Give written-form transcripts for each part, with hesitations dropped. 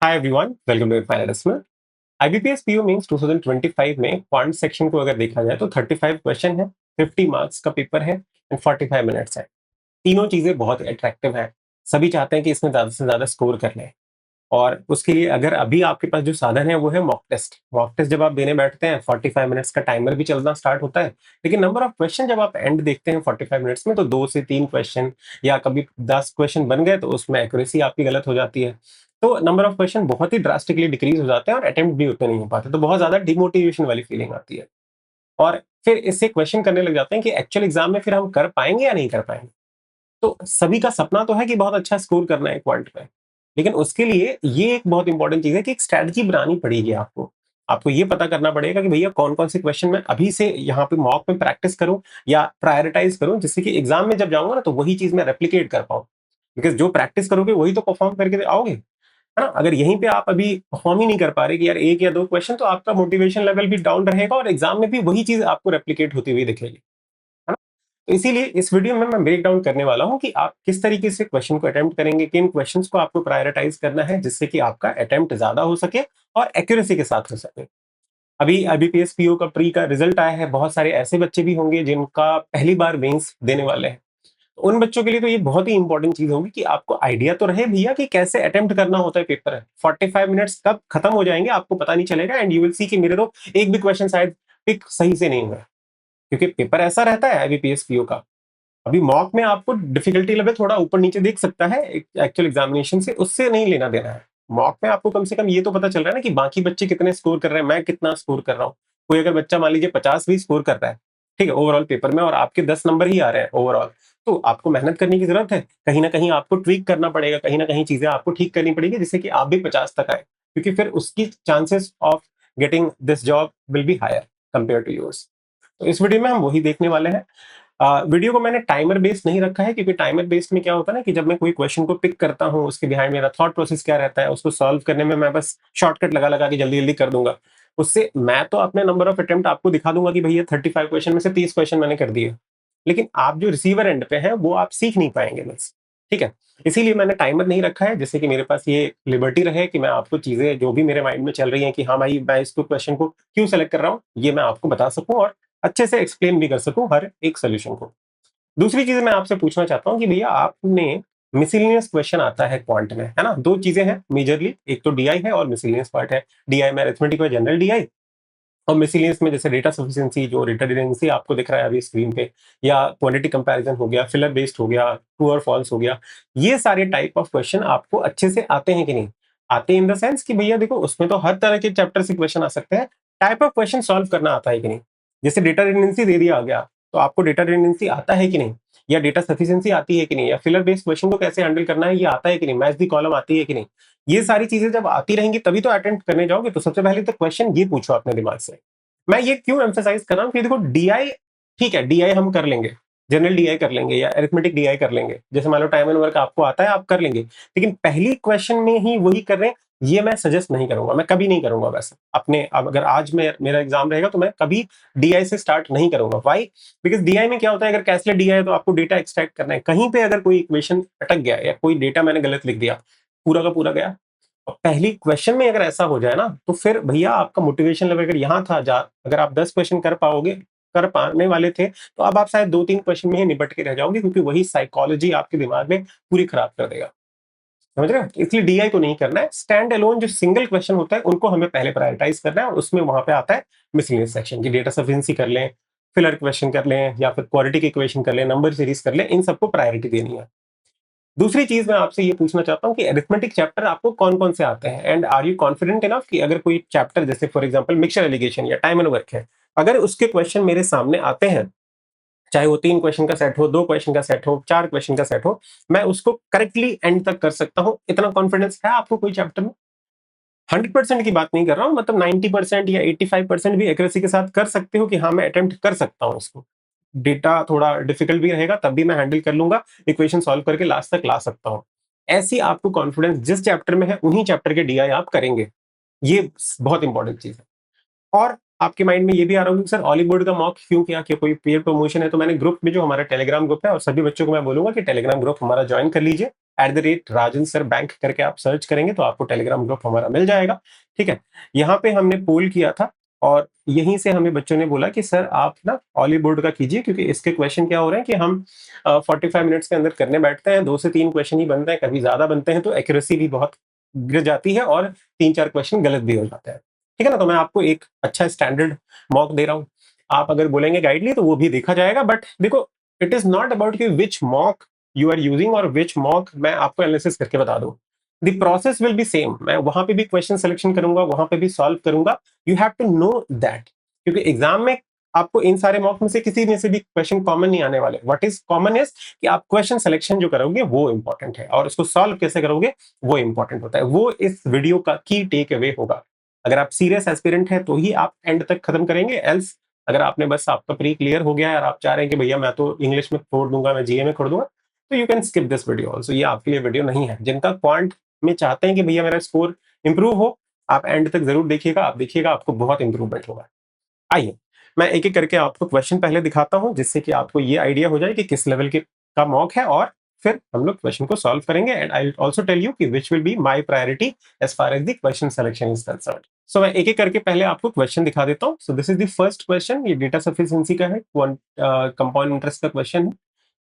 Hi everyone, welcome to final decimal. IBPS PO mains 2025 में quant section को अगर देखा जाए तो 35 क्वेश्चन है, 50 मार्क्स का पेपर है एंड 45 मिनट्स है। तीनों चीजें बहुत अट्रैक्टिव हैं। सभी चाहते हैं कि इसमें ज्यादा से ज्यादा स्कोर कर लें। और उसके लिए अगर अभी आपके पास जो साधन है वो है मॉक टेस्ट। मॉक टेस्ट जब आप देने बैठते हैं 45 मिनट्स का टाइमर भी चलना स्टार्ट होता है। लेकिन नंबर ऑफ क्वेश्चन जब आप एंड देखते हैं 45 मिनट्स में तो 2 से 3 क्वेश्चन या कभी 10 क्वेश्चन बन गए तो उसमें एक्यूरेसी आपकी गलत हो जाती है। तो नंबर ऑफ क्वेश्चन बहुत ही ड्रास्टिकली डिक्रीज हो जाते हैं और अटेम्प्ट भी उतने नहीं हो पाते, तो बहुत ज्यादा डिमोटिवेशन वाली फीलिंग आती है। और फिर इससे क्वेश्चन करने लग जाते हैं कि एक्चुअल एग्जाम में फिर हम कर पाएंगे या नहीं कर पाएंगे। तो सभी का सपना तो है कि बहुत अच्छा स्कोर करना है क्वांट में। लेकिन उसके लिए ये एक बहुत इंपॉर्टेंट चीज है कि एक स्ट्रैटेजी बनानी पड़ेगी आपको। आपको ये पता करना पड़ेगा कि भैया कौन कौन से क्वेश्चन मैं अभी से यहाँ पे मॉक में प्रैक्टिस करूं या प्रायोरिटाइज करूं, जिससे कि एग्जाम में जब जाऊंगा ना तो वही चीज मैं रेप्लिकेट कर पाऊं। बिकॉज जो प्रैक्टिस करोगे वही तो परफॉर्म करके आओगे, है ना। अगर यहीं पे आप अभी परफॉर्म ही नहीं कर पा रहे कि यार एक या दो क्वेश्चन, तो आपका मोटिवेशन लेवल भी डाउन रहेगा और एग्जाम में भी वही चीज आपको रेप्लिकेट होती हुई दिखेगी, है ना। तो इसीलिए इस वीडियो में मैं ब्रेक डाउन करने वाला हूं कि आप किस तरीके से क्वेश्चन को अटेम्प्ट करेंगे, किन क्वेश्चंस को आपको प्रायोरिटाइज करना है जिससे कि आपका अटेम्प्ट ज्यादा हो सके और एक्यूरेसी के साथ हो सके। अभी आईबीपीएस पीओ का प्री का रिजल्ट आया है। बहुत सारे ऐसे बच्चे भी होंगे जिनका पहली बार मेंस देने वाले हैं। तो उन बच्चों के लिए तो ये बहुत ही इंपॉर्टेंट चीज होगी कि आपको आइडिया तो रहे भैया कि कैसे अटेम्प्ट करना होता है पेपर है। 45 मिनट्स कब खत्म हो जाएंगे आपको पता नहीं चलेगा एंड यू विल सी कि मेरे तो एक भी क्वेश्चन शायद पिक सही से नहीं हुआ, क्योंकि पेपर ऐसा रहता है आईबीपीएस पीओ का। अभी मॉक में आपको डिफिकल्टी लेवल थोड़ा ऊपर नीचे देख सकता है एक्चुअल एग्जामिनेशन से, उससे नहीं लेना देना है। मॉक में आपको कम से कम ये तो पता चल रहा है ना कि बाकी बच्चे कितने स्कोर कर रहे हैं, मैं कितना स्कोर कर रहा हूँ। कोई अगर बच्चा मान लीजिए 50 भी स्कोर कर रहा है, ठीक है, ओवरऑल पेपर में, और आपके 10 नंबर ही आ रहे हैं ओवरऑल, तो आपको मेहनत करने की जरूरत है। कहीं ना कहीं आपको ट्वीक करना पड़ेगा, कहीं ना कहीं चीजें आपको ठीक करनी पड़ेगी जिससे कि आप भी 50 तक आए, क्योंकि फिर उसकी chances of getting this job will be higher compare to yours. तो इस वीडियो में हम वही देखने वाले हैं। वीडियो को मैंने टाइमर बेस्ड नहीं रखा है, क्योंकि टाइमर बेस्ड में क्या होता है ना कि जब मैं कोई क्वेश्चन को पिक करता हूँ उसके बिहाइंड मेरा थॉट प्रोसेस क्या रहता है, उसको सॉल्व करने में मैं बस शॉर्टकट लगा लगा के जल्दी जल्दी कर दूंगा। उससे मैं तो अपने नंबर ऑफ अटेम्प्ट आपको दिखा दूंगा कि भैया 35 क्वेश्चन में से 30 क्वेश्चन मैंने कर दिए। लेकिन आप जो रिसीवर एंड पे हैं वो आप सीख नहीं पाएंगे बस। ठीक है, इसीलिए मैंने टाइमर नहीं रखा है, जिससे कि मेरे पास ये लिबर्टी रहे कि मैं आपको चीजें जो भी मेरे माइंड में चल रही हैं कि हाँ भाई मैं इसको क्वेश्चन को क्यों सेलेक्ट कर रहा हूँ, ये मैं आपको बता सकूं और अच्छे से एक्सप्लेन भी कर सकूं हर एक सोल्यूशन को। दूसरी चीज मैं आपसे पूछना चाहता हूँ कि भैया आपने मिसलिनियस क्वेश्चन आता है क्वांट में, है ना। दो चीजें हैं मेजरली, एक तो डीआई है और मिसलिनियस पार्ट है। डीआई में अरिथमेटिक में जनरल डीआई, और मिसलिनियस में जैसे डेटा सफिशिएंसी जो रिडंडेंसी आपको दिख रहा है अभी स्क्रीन पे, या क्वांटिटी कंपैरिजन हो गया, फिलर बेस्ड हो गया, ट्रू और फॉल्स हो गया। ये सारे टाइप ऑफ क्वेश्चन आपको अच्छे से आते हैं कि नहीं आते, इन द सेंस कि भैया देखो उसमें तो हर तरह के चैप्टर से क्वेश्चन आ सकते हैं। टाइप ऑफ क्वेश्चन सॉल्व करना आता है कि नहीं। जैसे डेटा रिडंडेंसी दे दिया गया तो आपको डेटा रिडंडेंसी आता है कि नहीं, या डेटा सफिशिएंसी आती है कि नहीं, या फिलर बेस्ड क्वेश्चन को कैसे हैंडल करना है ये आता है कि नहीं, मैच दी कॉलम आती है कि नहीं। ये सारी चीजें जब आती रहेंगी तभी तो अटेम्प्ट करने जाओगे। तो सबसे पहले तो क्वेश्चन ये पूछो अपने दिमाग से। मैं ये क्यों एम्फेसाइज कर रहा हूँ कि देखो डीआई, ठीक है डीआई हम कर लेंगे, जनरल डीआई कर लेंगे या अरिथमेटिक डीआई कर लेंगे, जैसे मान लो टाइम एंड वर्क आपको आता है आप कर लेंगे। लेकिन पहली क्वेश्चन में ही वही कर रहे हैं, ये मैं सजेस्ट नहीं करूंगा, मैं कभी नहीं करूंगा वैसे अपने। अब अगर आज मेरा एग्जाम रहेगा तो मैं कभी डीआई से स्टार्ट नहीं करूंगा। वाई? बिकॉज डीआई में क्या होता है, अगर कैसलेट डीआई है तो आपको डेटा एक्सट्रैक्ट करना है। कहीं पे अगर कोई इक्वेशन अटक गया या कोई डेटा मैंने गलत लिख दिया, पूरा का पूरा गया। और पहली क्वेश्चन में अगर ऐसा हो जाए ना तो फिर भैया आपका मोटिवेशन लेवल अगर यहाँ था जा, अगर आप 10 क्वेश्चन कर पाओगे, कर पाने वाले थे, तो अब आप शायद 2-3 क्वेश्चन में ही निपट के रह जाओगे, क्योंकि वही साइकोलॉजी आपके दिमाग में पूरी खराब कर देगा। समझ रहे हो? इसलिए डीआई को नहीं करना है। स्टैंड अलोन जो सिंगल क्वेश्चन होता है उनको हमें पहले प्रायोरिटाइज करना है, और उसमें वहां पे आता है मिसलिनियस सेक्शन की डेटा सफिशिएंसी कर लें, फिलर क्वेश्चन कर लें, या फिर क्वाड्रेटिक इक्वेशन कर लें, नंबर सीरीज कर लें, इन सबको प्रायोरिटी देनी है। दूसरी चीज मैं आपसे ये पूछना चाहता हूँ कि अरिथमेटिक चैप्टर आपको कौन कौन से आते हैं, and are you confident enough कि अगर कोई चैप्टर जैसे फॉर एग्जांपल मिक्सचर एलिगेशन या टाइम एंड वर्क है, अगर उसके क्वेश्चन मेरे सामने आते हैं, चाहे वो 3 क्वेश्चन का सेट हो, 2 क्वेश्चन का सेट हो, 4 क्वेश्चन का सेट हो, मैं उसको करेक्टली एंड तक कर सकता हूँ, इतना कॉन्फिडेंस है आपको कोई चैप्टर में? 100% की बात नहीं कर रहा हूँ, मतलब 90% या 85% भी एक्यूरेसी के साथ कर सकते हो कि हाँ मैं अटेम्प्ट कर सकता हूँ इसको। डेटा थोड़ा डिफिकल्ट भी रहेगा तब भी मैं हैंडल कर लूंगा, इक्वेशन सॉल्व करके लास्ट तक ला सकता हूँ। ऐसी आपको कॉन्फिडेंस जिस चैप्टर में है उन्हीं चैप्टर के डीआई आप करेंगे। ये बहुत इंपॉर्टेंट चीज है। और आपके माइंड में ये भी आ रहा होगा कि सर ऑली बोर्ड का मॉक क्यों किया, कि कोई पेयर प्रमोशन है? तो मैंने ग्रुप में, जो हमारा टेलीग्राम ग्रुप है, और सभी बच्चों को मैं बोलूंगा कि टेलीग्राम ग्रुप हमारा ज्वाइन कर लीजिए। @राजन सर बैंक करके आप सर्च करेंगे तो आपको टेलीग्राम ग्रुप हमारा मिल जाएगा। ठीक है, यहाँ पे हमने पोल किया था और यहीं से हमें बच्चों ने बोला कि सर आप ना ऑली बोर्ड का कीजिए, क्योंकि इसके क्वेश्चन क्या हो रहे हैं कि हम 45 मिनट्स के अंदर करने बैठते हैं, 2 से 3 क्वेश्चन ही बनते हैं, कभी ज्यादा बनते हैं तो एक्यूरेसी भी बहुत गिर जाती है और 3-4 क्वेश्चन गलत भी हो जाते हैं। ठीक है ना, तो मैं आपको एक अच्छा स्टैंडर्ड मॉक दे रहा हूँ। आप अगर बोलेंगे गाइडली तो वो भी देखा जाएगा, बट देखो, इट इज नॉट अबाउट कि विच मॉक यू आर यूजिंग और विच मॉक मैं आपको एनालिसिस करके बता दूं। The process will be same, मैं वहां पे भी क्वेश्चन सिलेक्शन करूंगा, वहां पे भी सॉल्व करूंगा। You have to know that, क्योंकि एग्जाम में आपको इन सारे मॉक में से किसी में से भी क्वेश्चन कॉमन नहीं आने वाले। व्हाट इज कॉमन इज कि आप क्वेश्चन सिलेक्शन जो करोगे वो इंपॉर्टेंट है, और उसको सॉल्व कैसे करोगे वो इंपॉर्टेंट होता है। वो इस वीडियो का की टेक अवे होगा। अगर आप सीरियस एस्पिरेंट हैं तो ही आप एंड तक खत्म करेंगे, एल्स अगर आपने बस आपका प्री क्लियर हो गया है और आप चाह रहे हैं कि भैया मैं तो इंग्लिश में छोड़ दूंगा, मैं जीए में छोड़ दूंगा, तो you can skip this video also. ये आपके लिए वीडियो नहीं है। जिनका क्वांट में चाहते हैं कि भैया मेरा स्कोर इंप्रूव हो, आप एंड तक जरूर देखिएगा, आप देखिएगा आपको बहुत इंप्रूवमेंट होगा। आइए मैं एक एक करके आपको क्वेश्चन पहले दिखाता हूं, जिससे कि आपको ये आइडिया हो जाए कि किस लेवल के का मॉक है, और फिर हम लोग क्वेश्चन को सॉल्व करेंगे। And I also tell you कि which will be my priority as far as the question selection is concerned. So मैं एक एक करके पहले आपको क्वेश्चन दिखा देता हूँ। So this is the first question, ये डेटा सफिशिएंसी का है, कंपाउंड इंटरेस्ट का क्वेश्चन है।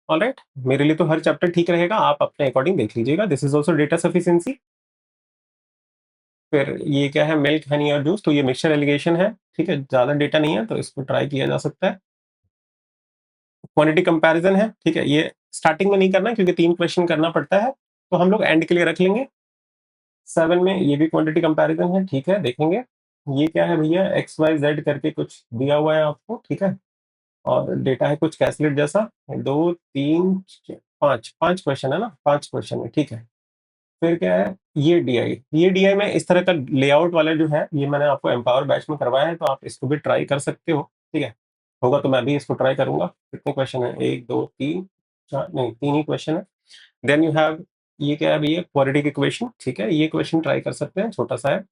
ऑलराइट, मेरे लिए तो हर चैप्टर ठीक रहेगा, आप अपने अकॉर्डिंग देख लीजिएगा। This is also data sufficiency. फिर ये क्या है, मिल्क, हनी और जूस, तो ये मिक्सचर एलिगेशन है। ठीक है, ज्यादा डेटा नहीं है तो इसको ट्राई किया जा सकता है। क्वांटिटी कंपैरिजन है। ठीक है, ये स्टार्टिंग में नहीं करना क्योंकि 3 क्वेश्चन करना पड़ता है, तो हम लोग एंड के लिए रख लेंगे। 7 में ये भी क्वांटिटी कंपैरिजन है। ठीक है, देखेंगे। ये क्या है भैया, एक्स वाई जेड करके कुछ दिया हुआ है आपको। ठीक है, और डेटा है कुछ कैलकुलेट जैसा। 2 3 5 5 क्वेश्चन है ना, 5 क्वेश्चन है। ठीक है, फिर क्या है, ये डीआई में इस तरह का लेआउट वाला जो है, ये मैंने आपको एम्पावर बैच में करवाया है, तो आप इसको भी ट्राई कर सकते हो। ठीक है, होगा तो मैं भी इसको ट्राई करूंगा। कितने क्वेश्चन है, 1 2 3 4, नहीं 3 ही क्वेश्चन है। देन यू हैव, ये क्या है भैया, क्वाड्रेटिक इक्वेशन। ठीक है, ये क्वेश्चन ट्राई कर सकते हैं, छोटा सा है।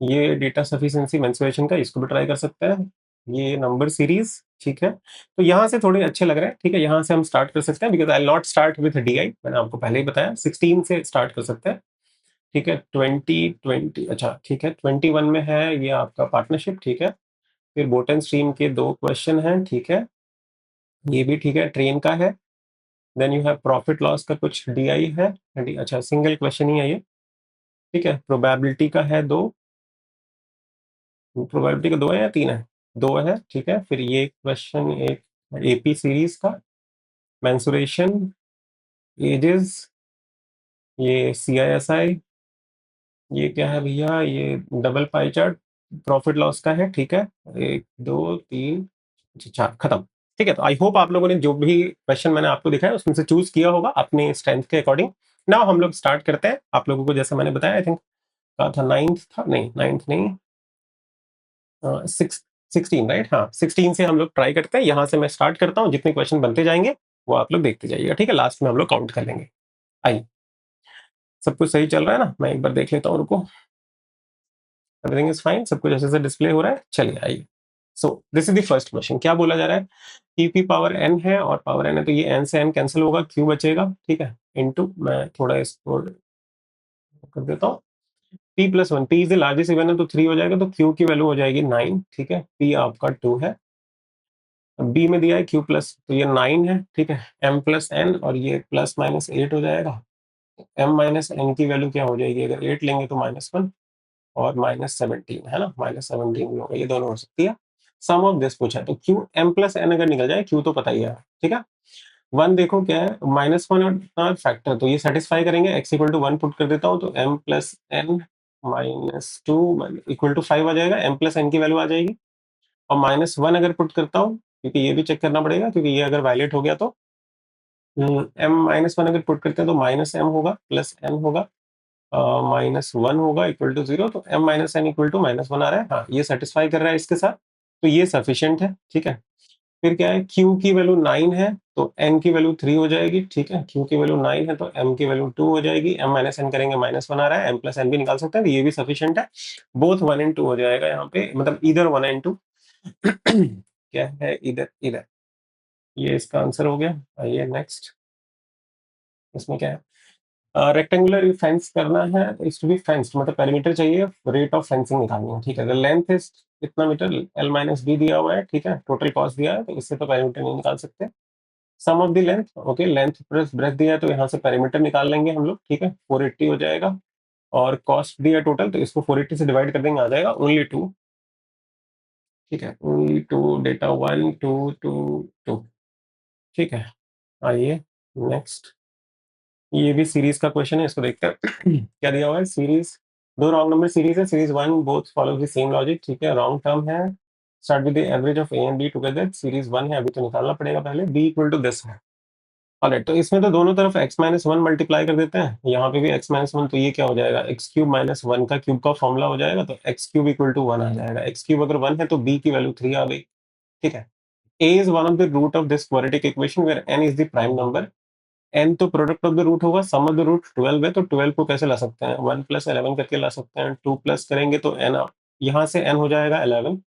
ये डेटा सफिशिएंसी मेंसुरेशन का, इसको भी ट्राई कर सकते हैं। ये नंबर सीरीज। ठीक है, तो यहाँ से थोड़े अच्छे लग रहे हैं। ठीक है, यहाँ से हम स्टार्ट कर सकते हैं, because I not start with DI, मैंने आपको पहले ही बताया। 16 से स्टार्ट कर सकते हैं। ठीक है, 20 अच्छा ठीक है, 21 में है ये आपका पार्टनरशिप। ठीक है, फिर बोट एंड स्ट्रीम के 2 क्वेश्चन हैं। ठीक है, ये भी ठीक है, ट्रेन का है। Then you have profit loss का कुछ डीआई है। अच्छा, सिंगल क्वेश्चन ही है ये। ठीक है, प्रोबेबिलिटी का है 2, प्रोबेबिलिटी का 2 है या 3 है, 2 है। ठीक है, फिर ये क्वेश्चन एक एपी सीरीज का, मेंसुरेशन, एजेस, ये सीआईएसआई, ये क्या है भैया, ये double pie chart, profit loss का है। ठीक है, 1 2 3 4 खत्म। ठीक है, तो आई होप आप लोगों ने जो भी क्वेश्चन मैंने आपको दिखाया उसमें से चूज किया होगा अपने स्ट्रेंथ के अकॉर्डिंग। नाउ हम लोग स्टार्ट करते हैं। आप लोगों को जैसा मैंने बताया, आई थिंक कहा था 9th था, नहीं 9th नहीं, 16 राइट, हाँ 16 से हम लोग ट्राई करते हैं। यहाँ से मैं स्टार्ट करता हूँ, जितने क्वेश्चन बनते जाएंगे वो आप लोग देखते जाइएगा। ठीक है, लास्ट में हम लोग काउंट कर लेंगे। आइए, सब कुछ सही चल रहा है ना, मैं एक बार देख लेता हूँ, रुको। एवरीथिंग इज फाइन, सब कुछ अच्छे से डिस्प्ले हो रहा है। चलिए आइए। So this is the first question. क्या बोला जा रहा है, पी पावर एन है और पावर एन है, तो ये एन से एन कैंसिल होगा, क्यू बचेगा। ठीक है, इनटू, मैं थोड़ा इसको कर देता हूँ, p+1, p is the largest even है तो 3 हो जाएगा, तो q की वैल्यू हो जाएगी 9। ठीक है, p आपका 2 है, b में दिया है q+, तो ये 9 है। ठीक है, m+n, और ये +-8 हो जाएगा। m-n की वैल्यू क्या हो जाएगी, अगर 8 लेंगे तो -1 और -17 है ना, -17 भी होगा, ये दोनों हो सकती है। सम ऑफ दिस पूछा है, तो q m+n अगर निकल जाए, q तो पता ही है। ठीक है, 1 देखो क्या है, -1 और फैक्टर, तो ये सेटिस्फाई करेंगे। x = 1 पुट कर देता हूँ, तो m+n -2 = 5 आ जाएगा, m+n की वैल्यू आ जाएगी। और -1 अगर पुट करता हूँ, क्योंकि ये भी चेक करना पड़ेगा, क्योंकि ये अगर वायलेट हो गया तो m-1 अगर पुट करते हैं तो -m होगा, +n होगा, -1 होगा = 0, तो m-n = -1 आ रहा है। हाँ, ये सेटिस्फाई कर रहा है इसके साथ, तो ये सफिशियंट है। ठीक है, फिर क्या है, q की वैल्यू 9 है तो n की वैल्यू 3 हो जाएगी। ठीक है, q की वैल्यू 9 है तो m की वैल्यू 2 हो जाएगी। m-n करेंगे, -1 आ रहा है, m+n भी निकाल सकते हैं, तो ये भी सफिशियंट है। बोथ 1 and 2 हो जाएगा यहाँ पे, मतलब इधर 1 and 2। क्या है इधर इधर, ये इसका आंसर हो गया। आइए नेक्स्ट, इसमें क्या है, रेक्टेंगुलर फेंस करना है, इज टू बी फेंस्ड मतलब पेरीमीटर चाहिए, रेट ऑफ फेंसिंग निकालनी है, ठीक है। लेंथ इज इतना मीटर, एल माइनस बी दिया हुआ है, ठीक है, टोटल कॉस्ट दिया है, तो इससे तो पेरीमीटर नहीं निकाल सकते। Sum of the length, okay, length plus breadth दिया है तो यहाँ से पेरीमीटर निकाल लेंगे हम लोग, ठीक है, 480 हो जाएगा। और कॉस्ट दिया टोटल, तो इसको 480 से डिवाइड कर देंगे, आ जाएगा ओनली 2, ठीक है, ओनली 2, डेटा 1 2 2 2, ठीक है। आइए नेक्स्ट, ये भी सीरीज का क्वेश्चन है, इसको देखते हैं। क्या दिया हुआ है, सीरीज, दो रॉन्ग नंबर सीरीज है, series one both follow the same logic, ठीक है, रॉन्ग टर्म है, start with the average of A and be together, series one है, अभी तो निकालना पड़ेगा पहले, बी इक्वल टू दिस है। ऑलराइट, तो इसमें तो दोनों तरफ x माइनस वन मल्टीप्लाई कर देते हैं, यहाँ पे भी x माइनस वन, तो ये क्या हो जाएगा, एक्स क्यूब माइनस वन का क्यूब का फॉर्मूला हो जाएगा, तो x cube equal to one आ जाएगा, एक्स क्यूब अगर वन है तो b की वैल्यू 3 आ गई, ठीक है। a is one of the root of this quadratic equation where n is the prime number, n तो प्रोडक्ट ऑफ द रूट होगा, सम ऑफ द रूट 12 है, तो 12 को कैसे ला सकते हैं, 1 प्लस 11 करके ला सकते हैं, 2 प्लस करेंगे तो n, यहाँ से n हो जाएगा 11,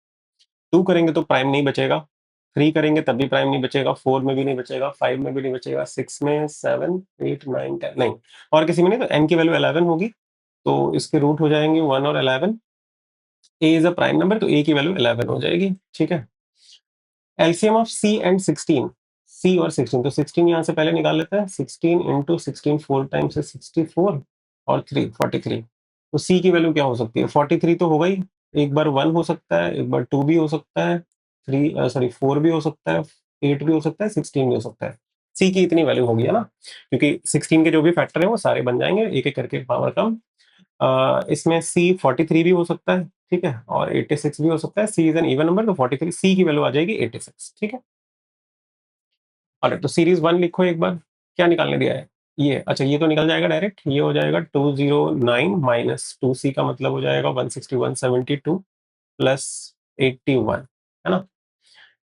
2 करेंगे तो प्राइम नहीं बचेगा, 3 करेंगे तब भी प्राइम नहीं बचेगा, 4 में भी नहीं बचेगा, 5 में भी नहीं बचेगा, 6 में, 7 8 9 10 नहीं, और किसी में नहीं, तो n की वैल्यू 11 होगी, तो इसके रूट हो जाएंगे 1 और 11, a is a prime number, तो a की वैल्यू 11 हो जाएगी, ठीक है। LCM of c and 16, c और 16, तो 16 यहाँ से पहले निकाल लेते हैं, 16 इंटू 16 4 टाइम्स है 64, और 3 43, तो c की वैल्यू क्या हो सकती है, 43 तो होगा ही, एक बार 1 हो सकता है, एक बार 2 भी हो सकता है, 3 सॉरी 4 भी हो सकता है, 8 भी हो सकता है, 16 भी हो सकता है, c की इतनी वैल्यू होगी, है ना, क्योंकि 16 के जो भी फैक्टर है वो सारे बन जाएंगे, एक एक करके पावर कम। इसमें सी 43 भी हो सकता है, ठीक है, और 86 भी हो सकता है, सी इज एन इवन नंबर, तो 43, सी की वैल्यू आ जाएगी 86, ठीक है। और तो सीरीज वन लिखो एक बार, क्या निकालने दिया है, ये अच्छा, ये तो निकल जाएगा डायरेक्ट, ये हो जाएगा 209 माइनस 2c का मतलब हो जाएगा 16172 प्लस 81, है ना,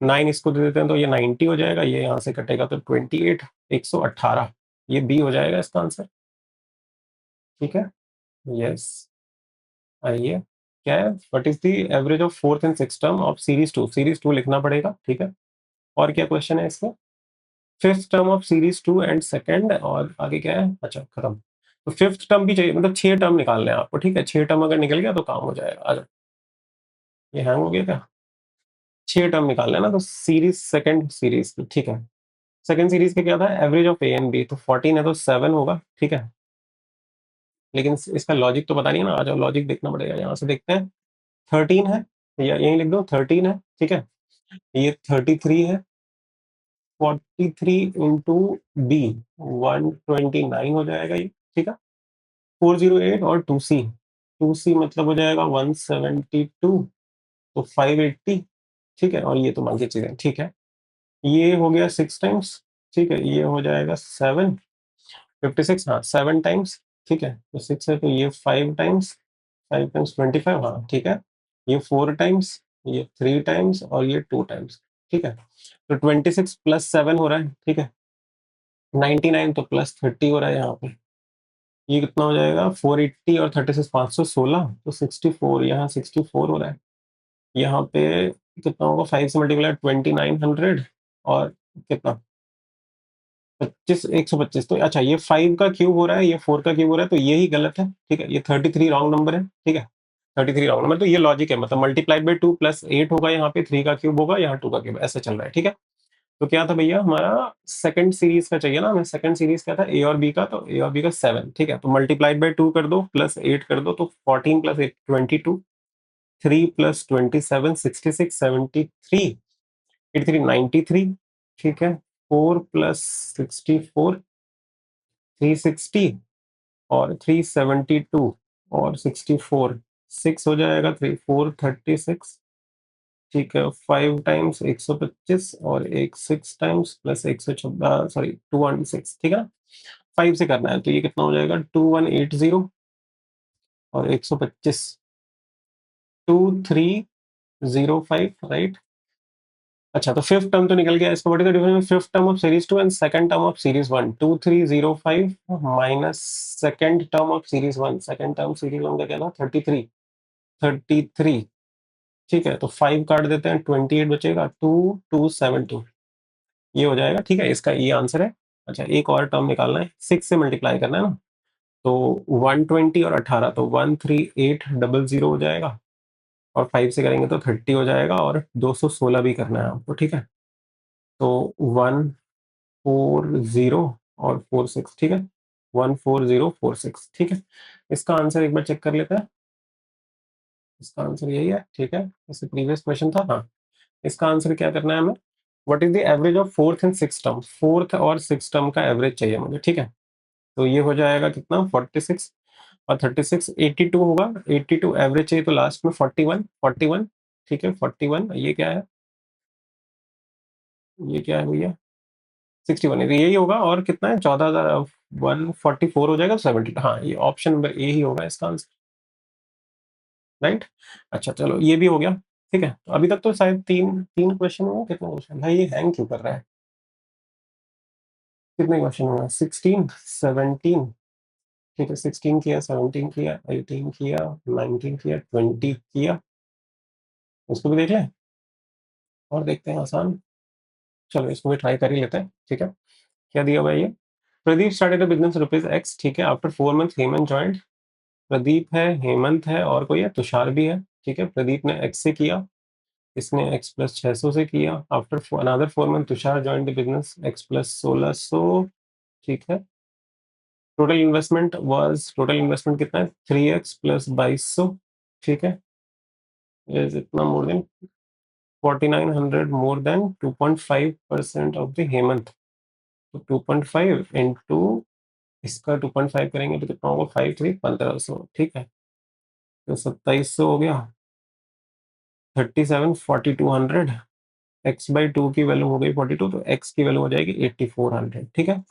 9 इसको दे देते हैं तो ये 90 हो जाएगा, ये यहाँ से कटेगा तो 28 118, ये बी हो जाएगा इसका आंसर, ठीक है। यस, आइए, क्या है, what is the average of fourth and six term of series two, series two लिखना पड़ेगा, ठीक है। और क्या क्वेश्चन है इसका, fifth term of series two and second, और आगे क्या है, अच्छा खत्म, तो फिफ्थ टर्म भी चाहिए, मतलब 6 टर्म निकालने हैं आपको, ठीक है, 6 टर्म अगर निकल गया तो काम हो जाएगा। अच्छा, ये हैंग हो गया क्या, 6 टर्म निकालना है ना, तो सीरीज सेकंड सीरीज की, ठीक है, सेकंड सीरीज का क्या था, average of A and B, तो 14 है तो 7 होगा, ठीक है, लेकिन इसका लॉजिक तो पता नहीं है ना, आ जाओ लॉजिक देखना पड़ेगा, यहाँ से देखते हैं, 13 है, या यही लिख दो 13 है, ठीक है, ये 33 है, 43 इंटू बी 129 हो जाएगा ये, ठीक है, 408 और 2c, 2c मतलब हो जाएगा 172, तो 580, ठीक है, और ये तो बाकी चीजें, ठीक है, ये हो गया 6 टाइम्स, ठीक है, ये हो जाएगा 756, हाँ 7 टाइम्स, ठीक है, तो 6 है तो ये 5 टाइम्स, 5 टाइम्स 25, हाँ ठीक है, ये 4 टाइम्स, ये 3 टाइम्स, और ये 2 टाइम्स, ठीक है, तो 26 प्लस 7 हो रहा है, ठीक है, 99, तो प्लस 30 हो रहा है यहाँ पे, ये कितना हो जाएगा, 480 और 36 516, तो 64, यहाँ 64 हो रहा है, यहाँ पे कितना होगा, 5 से मल्टीप्लाई 2900, और कितना 25 125, तो अच्छा ये 5 का क्यूब हो रहा है, ये 4 का क्यूब हो रहा है, तो ये ही गलत है, ठीक है, ये 33 रॉन्ग नंबर है, ठीक है, 33 रॉन्ग नंबर, तो ये लॉजिक है, मतलब मल्टीप्लाइड बाई 2 प्लस 8 होगा, यहाँ पे 3 का क्यूब होगा, यहाँ 2 का क्यूब, ऐसे चल रहा है, ठीक है। तो क्या था भैया, हमारा सेकंड सीरीज का चाहिए ना, हमें सेकंड सीरीज क्या था, ए और बी का, तो ए और बी का 7, ठीक है, तो मल्टीप्लाइड बाई 2 कर दो प्लस 8 कर दो, तो 14 प्लस 8 22, 3 प्लस 27 66 73, 83 93, ठीक है, 4 प्लस 64 360, और 372, और 64 6 हो जाएगा, 3 4 36, ठीक है, 5 टाइम्स 125, और एक 6 टाइम्स प्लस 126, सॉरी 216, ठीक है, 5 से करना है, तो ये कितना हो जाएगा, 2180, और 125 2305, राइट। अच्छा, तो फिफ्थ टर्म तो निकल गया, इसका what is the difference fifth term of series two and second term of series one, 2305 minus second term of series one, second term series one का क्या था, 33 33, ठीक है, तो 5 काट देते हैं, 28 बचेगा, 2272 ये हो जाएगा। ठीक है, इसका ये आंसर है। अच्छा, एक और टर्म निकालना है, 6 से मल्टीप्लाई करना है ना, तो 120 और 18 तो 13800 हो जाएगा, और 5 से करेंगे तो 30 हो जाएगा, और 216 भी करना है आपको। ठीक है, तो 140 और 46, ठीक है, 14046, ठीक है। इसका आंसर एक बार चेक कर लेते हैं। इसका आंसर यही है। ठीक है, जैसे प्रीवियस क्वेश्चन था। हाँ, इसका आंसर क्या करना है हमें, what is the average of fourth and six term, fourth और सिक्स टर्म का एवरेज चाहिए मुझे। ठीक है, तो ये हो जाएगा कितना, 46 और 36, 82 होगा, 82 एवरेज चाहिए, तो लास्ट में 41, 41। ठीक है, 41, ये क्या है, ये क्या है भैया, 61 है, तो यही होगा। और कितना है, 14,144 हो जाएगा, 70। हाँ, ये ऑप्शन नंबर ए ही होगा इसका आंसर, राइट। अच्छा चलो, ये भी हो गया। ठीक है, तो अभी तक तो शायद तीन तीन क्वेश्चन हुआ, कितने क्वेश्चन भाई, ये हैंग क्यों कर रहा है, कितने क्वेश्चन हुआ, 16, 17। ठीक है, 16 किया, 17 किया, 18 किया, 19 किया, 20 किया, उसको भी देख लें और देखते हैं आसान। चलो, इसको भी ट्राई कर ही लेते हैं। ठीक है, क्या दिया हुआ है ये, Pradeep started a business rupees x. ठीक है, after 4 month Hemant joint. Pradeep है, हेमंत है, और कोई है, तुषार भी है। ठीक है, प्रदीप ने एक्स से किया, इसने एक्स प्लस 600 से किया। After another 4 month Tushar join the business, x plus 1600। ठीक है, टोटल इन्वेस्टमेंट कितना है, 3x प्लस 2200। ठीक है, इज इतना more then 4900 more than 2.5% of the Hemant. तो 2.5 इंटू इसका 2.5 करेंगे तो कितना होगा, 5 3 1500। ठीक है, तो 2700 हो गया, 37 4200। x/2 की वैल्यू हो गई 42, तो x की वैल्यू हो जाएगी 8400। ठीक है,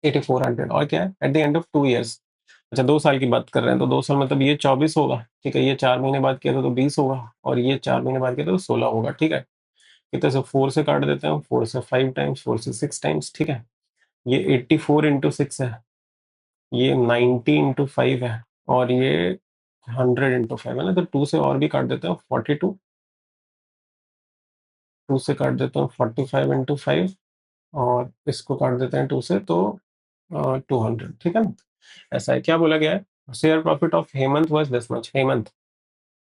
8400, और क्या है, at the end of 2 years. अच्छा, 2 साल की बात कर रहे हैं, तो 2 साल मतलब ये 24 होगा। ठीक है, ये 4 महीने बाद किया था तो 20 होगा, और ये 4 महीने बाद किया था तो 16 होगा। ठीक है, कितने से, 4 से काट देते हैं, 4 से 5 टाइम्स, 4 से 6 टाइम्स। ठीक है, ये 84 इंटू 6 है, ये 90 इंटू 5 है, और ये 100 इंटू 5 है ना, तो 2 से और भी काट देते हैं, 42, 2 से काट देते हैं 45 इंटू 5, और इसको काट देते हैं 2 से, तो 200। ठीक है ना, ऐसा है। क्या बोला गया है, share profit of Hemant was this much, Hemant.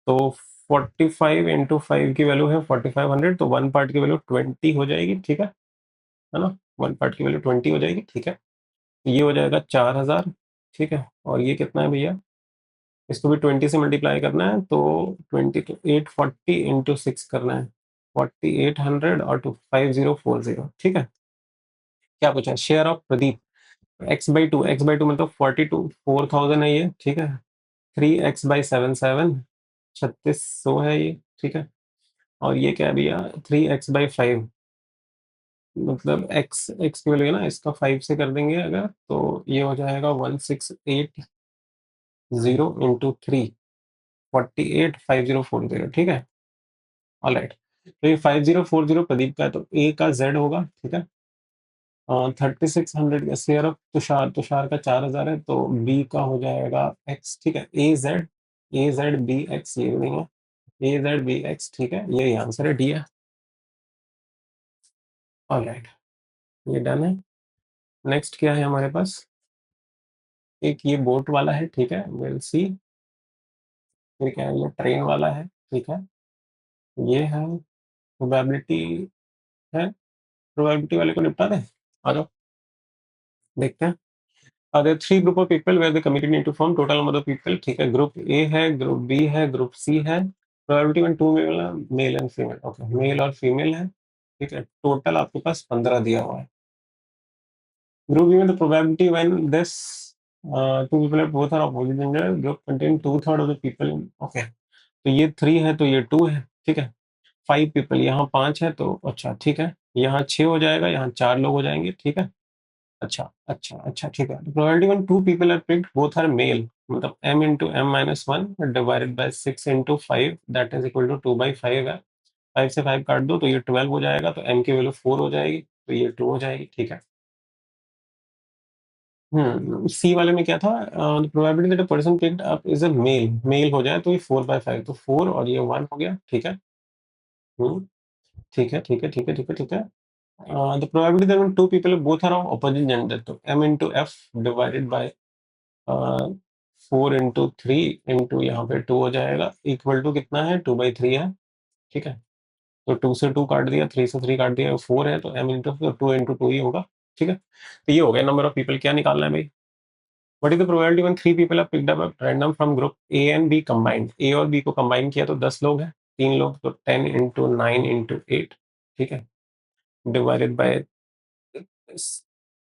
तो 45 इंटू 5 की वैल्यू है 4500, तो वन पार्ट की वैल्यू 20 हो जाएगी। ठीक है ना, वन पार्ट की वैल्यू 20 हो जाएगी। ठीक है, ये हो जाएगा 4000। ठीक है, और ये कितना है भैया, इसको भी 20 से मल्टीप्लाई करना है, तो 20 तो 840 इंटू 6 करना है, 4800 और 5040। ठीक है, क्या पूछा है, share of Pradeep, x/2, x/2 मतलब 42, 4000 है ये। ठीक है, 3x/7 3600 है ये। ठीक है, और ये क्या है भैया, 3x/5 मतलब x की वैल्यू है ना, इसका 5 से कर देंगे अगर, तो ये हो जाएगा 1680 इंटू 3, 485040। ठीक है, ऑल राइट। तो ये 5040 प्रदीप का है, तो ए का जेड होगा। ठीक है, 3600 का शेयर ऑफ तुषार, तुषार का 4000 है, तो बी का हो जाएगा एक्स। ठीक है, ए जेड बी एक्स, ये भी नहीं है, A Z B X। ठीक है, यही आंसर है, डी है। ऑल राइट, ये डन है। नेक्स्ट क्या है हमारे पास, एक ये बोट वाला है। ठीक है, विल सी। फिर क्या है, ये ट्रेन वाला है। ठीक है, ये है प्रोबेबिलिटी है, प्रोबेबिलिटी वाले को निपटा दें, आ जाओ देखते हैं। अगर three group of people where the committee need to form total number of people. ठीक है, ग्रुप ए है, ग्रुप बी है, ग्रुप सी है, प्रोबेबिलिटी में 2 male, male and female. Okay, male और फीमेल है। ठीक है, टोटल आपके पास 15 दिया हुआ है। Group given the probability when this two people at both are opposite gender, group contain two-third of the people in, okay, तो ये 3 है तो ये 2 है। ठीक है, 5 पीपल, यहाँ 5 है तो अच्छा ठीक है, यहाँ 6 हो जाएगा, यहाँ 4 लोग हो जाएंगे। ठीक है, अच्छा अच्छा अच्छा, ठीक है। Probability when two people are picked both are male, मतलब m into M minus one divided by 6 into 5 that is equal to 2/5 है। 5 से 5 काट दो तो ये 12 हो जाएगा, तो m की वैल्यू 4 हो जाएगी, तो ये 2 हो जाएगी। ठीक है, सी वाले में क्या था, the probability that a person picked up is a male, male हो जाए तो ये 4/5, तो 4 और ये 1 हो गया, ठीक है। हम्म, ठीक है, ठीक है, ठीक है, ठीक है, ठीक है। The probability that when two people both are of opposite gender, तो m into F divided by 4 into 3 into यहाँ पे 2 हो जाएगा, इक्वल टू कितना है, 2/3 है, ठीक है। तो 2 से 2 काट दिया, 3 से 3 काट दिया, 4 है, तो m इंटू 2 इंटू 2 ही होगा, ठीक है। तो ये हो गया नंबर ऑफ पीपल। क्या निकालना है भाई, what is the probability when 3 people are picked up random from group A and B combined, A और बी को कंबाइन किया तो 10 लोग हैं, 3 लोग, तो 10 इंटू 9 इंटू 8, ठीक है, डिवाइडेड बाय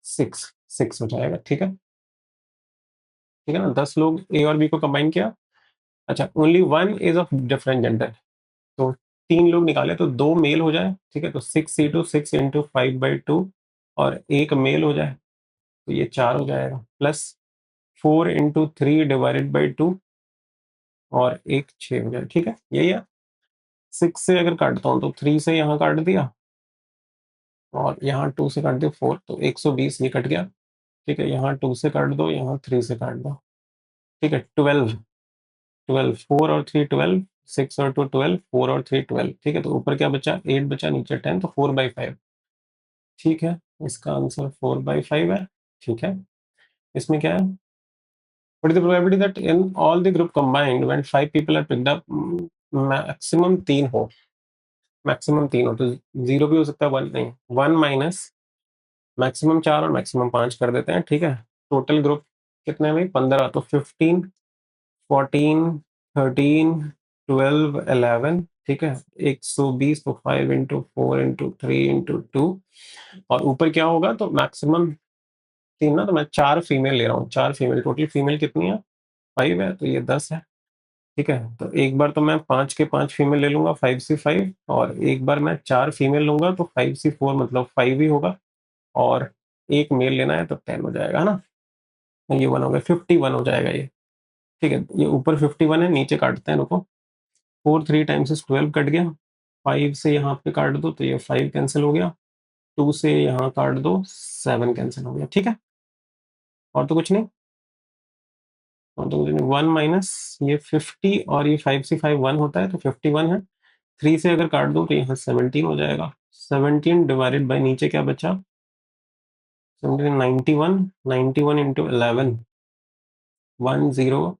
6, 6 हो जाएगा, ठीक है, ठीक है ना। 10 लोग ए और बी को कंबाइन किया, अच्छा, only one is of different gender, तो 3 लोग निकाले तो 2 मेल हो जाए, ठीक है, तो 6 इंटू 5/2 और एक मेल हो जाए, तो ये 4 हो जाएगा, प्लस 4 इंटू 3 डिवाइडेड बाई 2 और एक 6 हो जाए, ठीक है, यही है। 6 से अगर काटता हूँ तो 3 से यहाँ काट दिया और यहाँ 2 से काट दिया 4, तो 120 ये कट गया, ठीक है, यहाँ 2 से काट दो, यहाँ 3 से काट दो, ठीक है, 12, 12, 4 और 3 12, 6 और 2 12, 4 और 3 12, ठीक है, तो ऊपर क्या बचा, 8 बचा, नीचे 10, तो 4/5, ठीक है, इसका आंसर 4/5 है, ठीक है। इसमें क्या है, what is the probability that in all the group combined when 5 people are picked up, maximum 3 हो, मैक्सिमम 3 हो, तो 0 भी हो सकता है, 1 नहीं, 1 माइनस मैक्सिमम 4 और मैक्सिमम 5 कर देते हैं, ठीक है। टोटल ग्रुप कितने हैं भाई, 15, तो 15, 14, 13, 12, 11, ठीक है, 120, तो 5 इंटू 4 इंटू 3 इंटू 2, और ऊपर क्या होगा, तो मैक्सिमम 3 ना, तो मैं 4 फीमेल ले रहा हूँ, 4 फीमेल, टोटल फीमेल कितनी है, 5 है, तो ये 10 है, ठीक है। तो एक बार तो मैं 5 के 5 फीमेल ले लूंगा, 5C5, और एक बार मैं 4 फीमेल लूंगा तो 5C4, मतलब 5 ही होगा, और एक मेल लेना है तो 10 हो जाएगा, है ना। ये 1 हो गया, 51 हो जाएगा ये, ठीक है। ये ऊपर 51 है, नीचे काटते हैं, रुको, 4 3 टाइम्स 12 कट गया, 5 से यहाँ पे काट दो तो ये 5 कैंसिल हो गया, 2 से यहाँ काट दो, 7 कैंसिल हो गया, ठीक है। और तो कुछ नहीं, और तो कुछ नहीं, 1 माइनस ये 50 और ये 5C5 1 होता है, तो 51 है, 3 से अगर काट दो तो यहाँ 17 हो जाएगा, 17 डिवाइडेड बाई नीचे क्या बचा, 17, 91, 91 इंटू 11, 10,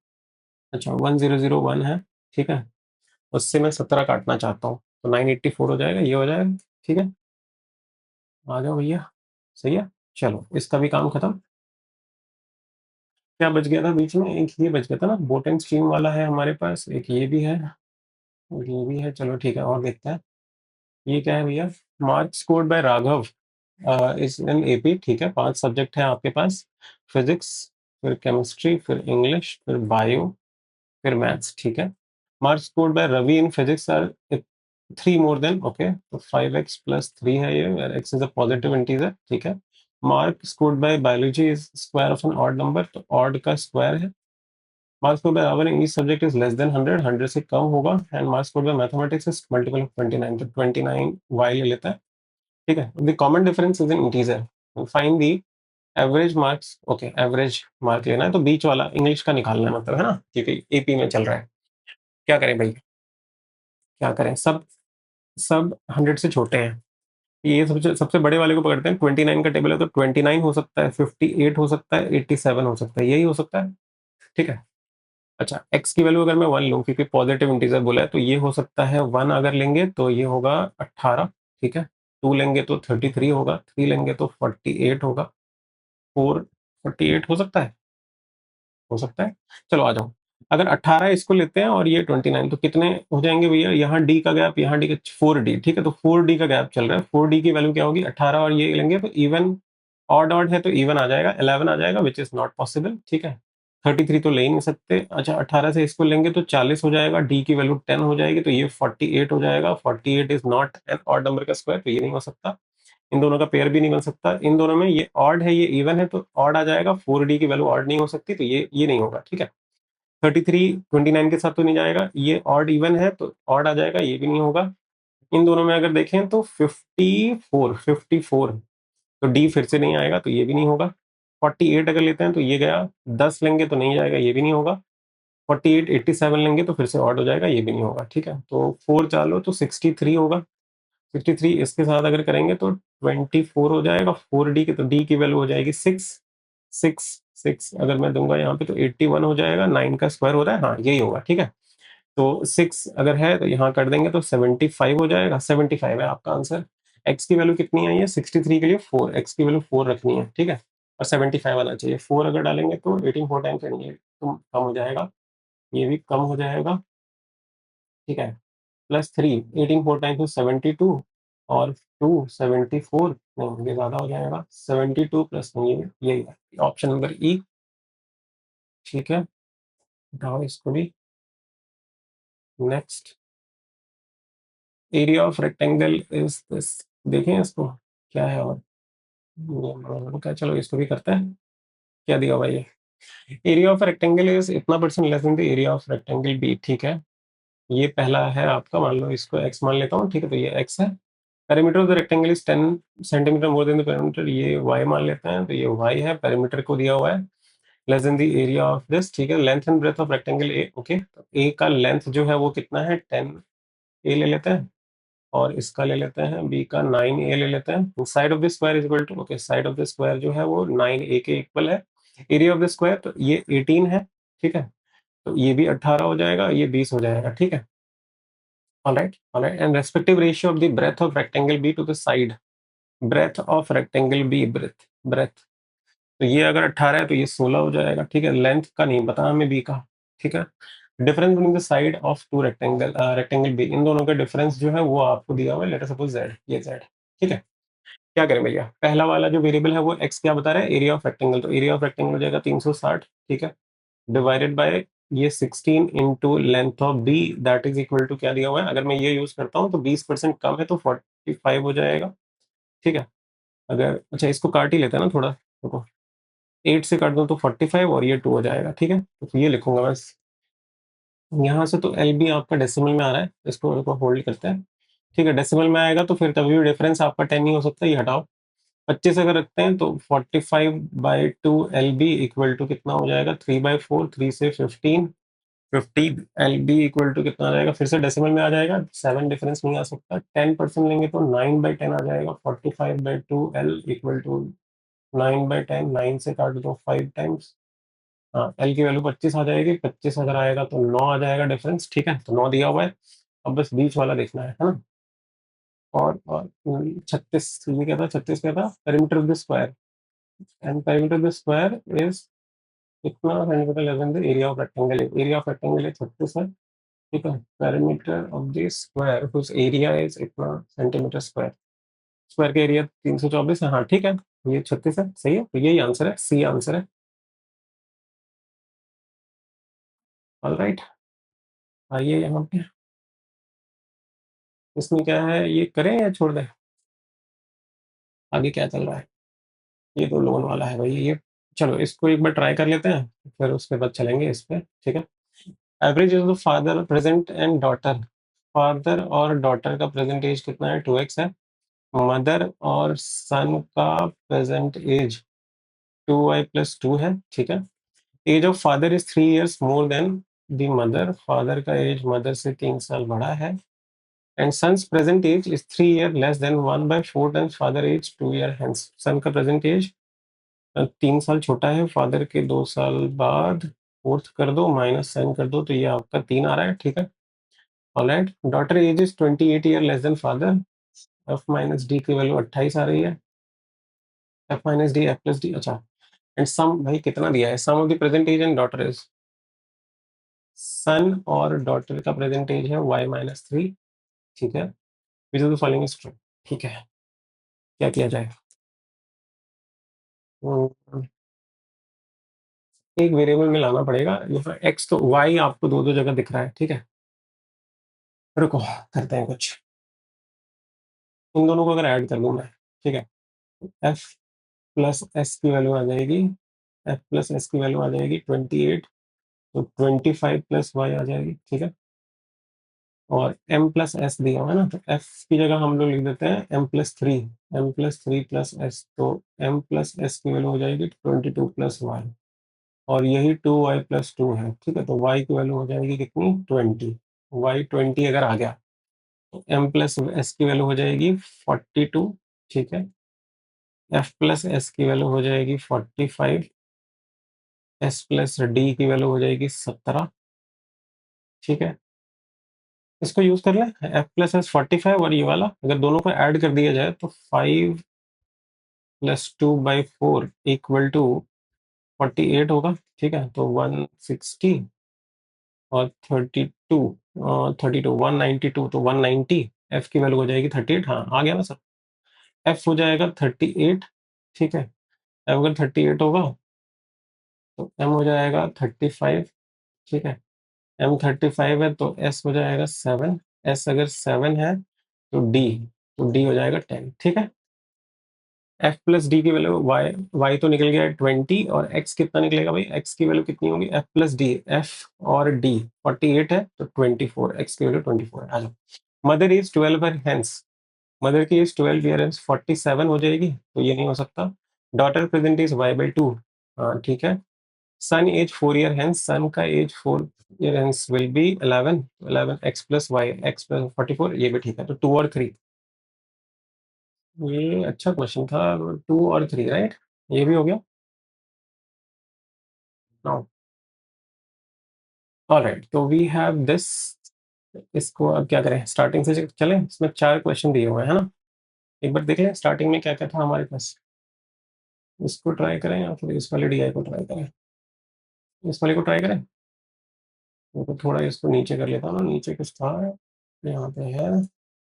अच्छा 1001 है, ठीक है, उससे मैं 17 काटना चाहता हूँ, तो 984 हो जाएगा, ये हो जाएगा, ठीक है। आ जाओ भैया, सही है, चलो इसका भी काम खत्म। क्या बच गया था बीच में, एक ये बच गया था ना, बोट एंड स्ट्रीम वाला है हमारे पास, एक ये भी है और ये भी है, चलो ठीक है, और देखते हैं। ये क्या है भैया, marks scored by Raghav is in AP, ठीक है, 5 सब्जेक्ट है आपके पास, फिजिक्स, फिर केमिस्ट्री, फिर इंग्लिश, फिर बायो, फिर मैथ्स, ठीक है। Marks scored by Ravi in physics are 3 more than, okay, तो 5x प्लस 3 है ये, where x is a positive integer, ठीक है। Mark scored by biology is square of an odd number, तो ऑड का स्क्वायर है। Marks scored by our in each subject is less then 100, 100 से कम होगा, and marks scored bye mathematics is multiple of 29, तो 29 y ले लेता है, ठीक है। The common difference is in integer, find the average marks, okay, average mark लेना है, तो बीच वाला इंग्लिश का निकालना है, मतलब, है ना, क्योंकि एपी में चल रहा है। क्या करें भाई, क्या करें, सब सब 100 से छोटे हैं, ये सबसे सबसे बड़े वाले को पकड़ते हैं, 29 का टेबल है, तो 29 हो सकता है, 58 हो सकता है, 87 हो सकता है, यही हो सकता है, ठीक है। अच्छा, एक्स की वैल्यू अगर मैं 1 लूँ, क्योंकि पॉजिटिव इंटीजर बोला है, तो ये हो सकता है 1 अगर लेंगे तो ये होगा 18, ठीक है, 2 लेंगे तो 33 होगा, 3 लेंगे तो 48 होगा, 4 48 हो सकता है, चलो आ जाओ। अगर 18 इसको लेते हैं और ये 29, तो कितने हो जाएंगे भैया, यहाँ डी का गैप, यहाँ डी का 4D, ठीक है, तो 4D का गैप चल रहा है, 4D की वैल्यू क्या होगी, 18 और ये लेंगे तो इवन, ऑड ऑड है तो इवन आ जाएगा, 11 आ जाएगा, विच इज नॉट पॉसिबल, ठीक है। 33 तो ले ही नहीं सकते, अच्छा 18 से इसको लेंगे तो 40 हो जाएगा, डी की वैल्यू 10 हो जाएगी, तो ये 48 हो जाएगा, 48 is not an odd number का स्क्वायर, तो ये नहीं हो सकता, इन दोनों का पेयर भी नहीं बन सकता, इन दोनों में ये ऑड है ये इवन है, तो ऑड आ जाएगा, 4D की वैल्यू ऑड नहीं हो सकती, तो ये नहीं होगा, ठीक है। 33 29 के साथ तो नहीं जाएगा, ये ऑड इवन है तो ऑड आ जाएगा, ये भी नहीं होगा। इन दोनों में अगर देखें तो 54, 54, तो डी फिर से नहीं आएगा, तो ये भी नहीं होगा, 48 अगर लेते हैं तो ये गया, 10 लेंगे तो नहीं जाएगा, ये भी नहीं होगा, 48 87 लेंगे तो फिर से ऑड हो जाएगा, ये भी नहीं होगा, ठीक है। तो 4 चालो तो 63 होगा, 63 इसके साथ अगर करेंगे तो 24 हो जाएगा, 4d की, तो d की वैल्यू हो जाएगी 6, 6 6 अगर मैं दूंगा यहाँ पे तो 81 हो जाएगा, 9 का स्क्वायर हो रहा है, हाँ यही होगा, ठीक है। तो 6 अगर है तो यहाँ कर देंगे तो 75 हो जाएगा, 75 है आपका आंसर। x की वैल्यू कितनी आई है 63 के लिए 4, x की वैल्यू 4 रखनी है, ठीक है, और 75 आना चाहिए। 4 अगर डालेंगे तो 18 4 टाइम्स करेंगे तो कम हो जाएगा, ये भी कम हो जाएगा, ठीक है। +3, 18 4 टाइम्स 72, और 2 74, नहीं ये ज्यादा हो जाएगा, 72 प्लस नहीं, यही ऑप्शन नंबर ई, ठीक है। उठाओ इसको भी। Next, area of rectangle is this, देखें इसको क्या है, और क्या, चलो इसको भी करते हैं। क्या दिया हुआ ये, एरिया ऑफ रेक्टेंगल इज इतना percent less than the area of rectangle B, ठीक है। ये पहला है आपका, मान लो इसको x मान लेता हूँ, ठीक है, तो ये x है। Perimeter of the rectangle is 10 centimetre more than the perimeter, ये y मान लेते हैं, तो ये y है, पेरीमीटर को दिया हुआ है, less than the area of this, ठीक है। Length and breadth of rectangle A, okay, तो a का लेंथ जो है वो कितना है 10 a ले लेते हैं, और इसका ले लेते हैं b का 9a ले लेते हैं। Side of the square is equal to, okay, side of the square जो है वो 9a के इक्वल है। एरिया ऑफ द स्क्वायर तो ये 18 है, ठीक है, तो ये भी 18 हो जाएगा, ये 20 हो जाएगा, ठीक है। All right, and respective ratio of the breadth of rectangle B to the side, breadth of rectangle B, breadth, तो ये अगर 18 है तो ये 16 हो जाएगा, ठीक है। लेंथ का नहीं पता हमें B का, ठीक है। Difference between the side of two rectangle B, इन दोनों का डिफरेंस जो है वो आपको दिया हुआ है, लेट अस सपोज Z, ये Z, ठीक है। क्या करें भैया, पहला वाला जो वेरिएबल है वो x क्या बता रहा है, एरिया ऑफ रेक्टेंगल, तो एरिया ऑफ रेक्टेंगल हो जाएगा 360, ठीक है, डिवाइडेड बाय ये 16 into length of B, that is equal to क्या दिया हुआ है, अगर मैं ये यूज करता हूँ तो 20% कम है तो 45 हो जाएगा, ठीक है। अगर अच्छा इसको काट ही लेते हैं ना थोड़ा, देखो 8 से काट दूं तो 45 और ये 2 हो जाएगा, ठीक है, तो ये लिखूंगा बस। यहाँ से तो एल बी आपका डेसिमल में आ रहा है, इसको होल्ड करते हैं, ठीक है। डेसिमल में आएगा तो फिर कभी भी डिफरेंस आपका 10 नहीं हो सकता, ये हटाओ। 25 अगर रखते हैं तो 45/2 एल बी इक्वल टू कितना हो जाएगा, 3/4, 3 से 15, 50 एल बी इक्वल टू कितना आ जाएगा, फिर से डेसिमल में आ जाएगा, 7 डिफरेंस नहीं आ सकता, 10% लेंगे तो 9/10 आ जाएगा, 45/2 एल इक्वल टू 9/10, 9 से काट दो 5 टाइम्स, हाँ एल की वैल्यू 25 आ जाएगी, 25 अगर आएगा तो 9 आ जाएगा डिफरेंस, ठीक है, तो 9 दिया हुआ है। अब बस बीच वाला देखना है ना। और 36, ये क्या था, 36 क्या था, perimeter of the square, and perimeter of the square is कितना centimetre less than the area of rectangle, area of rectangle है 36 है, ठीक है। Perimeter of the square whose area is इतना सेंटीमीटर स्क्वायर, स्क्वायर का एरिया 324 है, हाँ ठीक है, ये 36 है, सही है, तो यही आंसर है, सी आंसर है। ऑल राइट, आइए यहाँ पे, इसमें क्या है, ये करें या छोड़ दें, आगे क्या चल रहा है, ये तो लोन वाला है भाई ये, चलो इसको एक बार ट्राई कर लेते हैं, फिर उसके बाद चलेंगे इस पे, ठीक है। Average is the father present and daughter, father और डॉटर का प्रेजेंट एज कितना है, 2x है। मदर और सन का प्रेजेंट एज 2y+2 है, ठीक है। Age of father is 3 years more than the mother, father का एज मदर से 3 साल बड़ा है, and son's present age is 3 year less than 1/4 times father age 2 year hence, son का प्रेजेंट एज 3 साल छोटा है फादर के, 2 साल बाद, फोर्थ कर दो माइनस साइन कर दो तो ये आपका 3 आ रहा है, ठीक है। Alright, daughter age is 28 year less than father, F minus D की वैल्यू 28 आ रही है, F minus D F plus D, अच्छा। एंड सम भाई कितना दिया है, sum of the present age and daughter is, son और डॉटर का प्रेजेंट एज है y-3, ठीक है, which of the following is true, ठीक है। क्या किया जाए, हम्म, एक वेरिएबल में लाना पड़ेगा, यहाँ एक्स तो वाई आपको दो दो जगह दिख रहा है, ठीक है, रुको करते हैं कुछ, इन दोनों को अगर ऐड कर दूं मैं, ठीक है, एफ प्लस एस की वैल्यू आ जाएगी, एफ प्लस एस की वैल्यू आ जाएगी 28, तो 25 प्लस वाई आ जाएगी, ठीक है। और m+s दिया हुआ है ना, तो f की जगह हम लोग लिख देते हैं m+3, m+3+s, तो m+s की वैल्यू हो जाएगी 22+y, और यही 2y+2 है, ठीक है। तो y की वैल्यू हो जाएगी कितनी, 20, y 20 अगर आ गया तो m+s की वैल्यू हो जाएगी 42, ठीक है। f+s की वैल्यू हो जाएगी 45, s+d की वैल्यू हो जाएगी 17, ठीक है। इसको यूज कर लें, f+s 45, और ये वाला अगर दोनों को ऐड कर दिया जाए तो 5+2/4 इक्वल टू 48 होगा, ठीक है। तो 160 और 32 192, तो 190, f की वैल्यू हो जाएगी 38, हाँ आ गया ना सर। f हो जाएगा 38, ठीक है। f अगर 38 होगा तो m हो जाएगा 35, ठीक है। m 35 है तो s हो जाएगा 7, s अगर 7 है तो d हो जाएगा 10, ठीक है। f+d की वैल्यू y तो निकल गया 20, और x कितना निकलेगा भाई, x की वैल्यू कितनी होगी, f+d, f और d 48 है तो 24, x की वैल्यू 24 है। आ जाओ, मदर इज 12 हेंस, मदर की एज 12 ईयर हेंस 47 हो जाएगी, तो ये नहीं हो सकता। डॉटर प्रेजेंट इज y/2, हाँ ठीक है। Son age 4 year hence, son का age 4 year hence will be 11, 11 x+y, x+44, ये भी ठीक है। तो 2 और 3, ये अच्छा क्वेश्चन था। 2 और 3 राइट, ये भी हो गया। नाउ ऑलराइट, तो वी हैव दिस, इसको अब क्या करें, स्टार्टिंग से चलें। इसमें 4 क्वेश्चन दिए हुए हैं, है ना। एक बार देख लें स्टार्टिंग में क्या क्या था हमारे पास। इसको ट्राई करें या फिर इस वाले डीआई को ट्राई करें, इस वाले को ट्राई करें। तो थोड़ा इसको नीचे कर लेता हूँ ना, नीचे कुछ था, यहाँ पे है,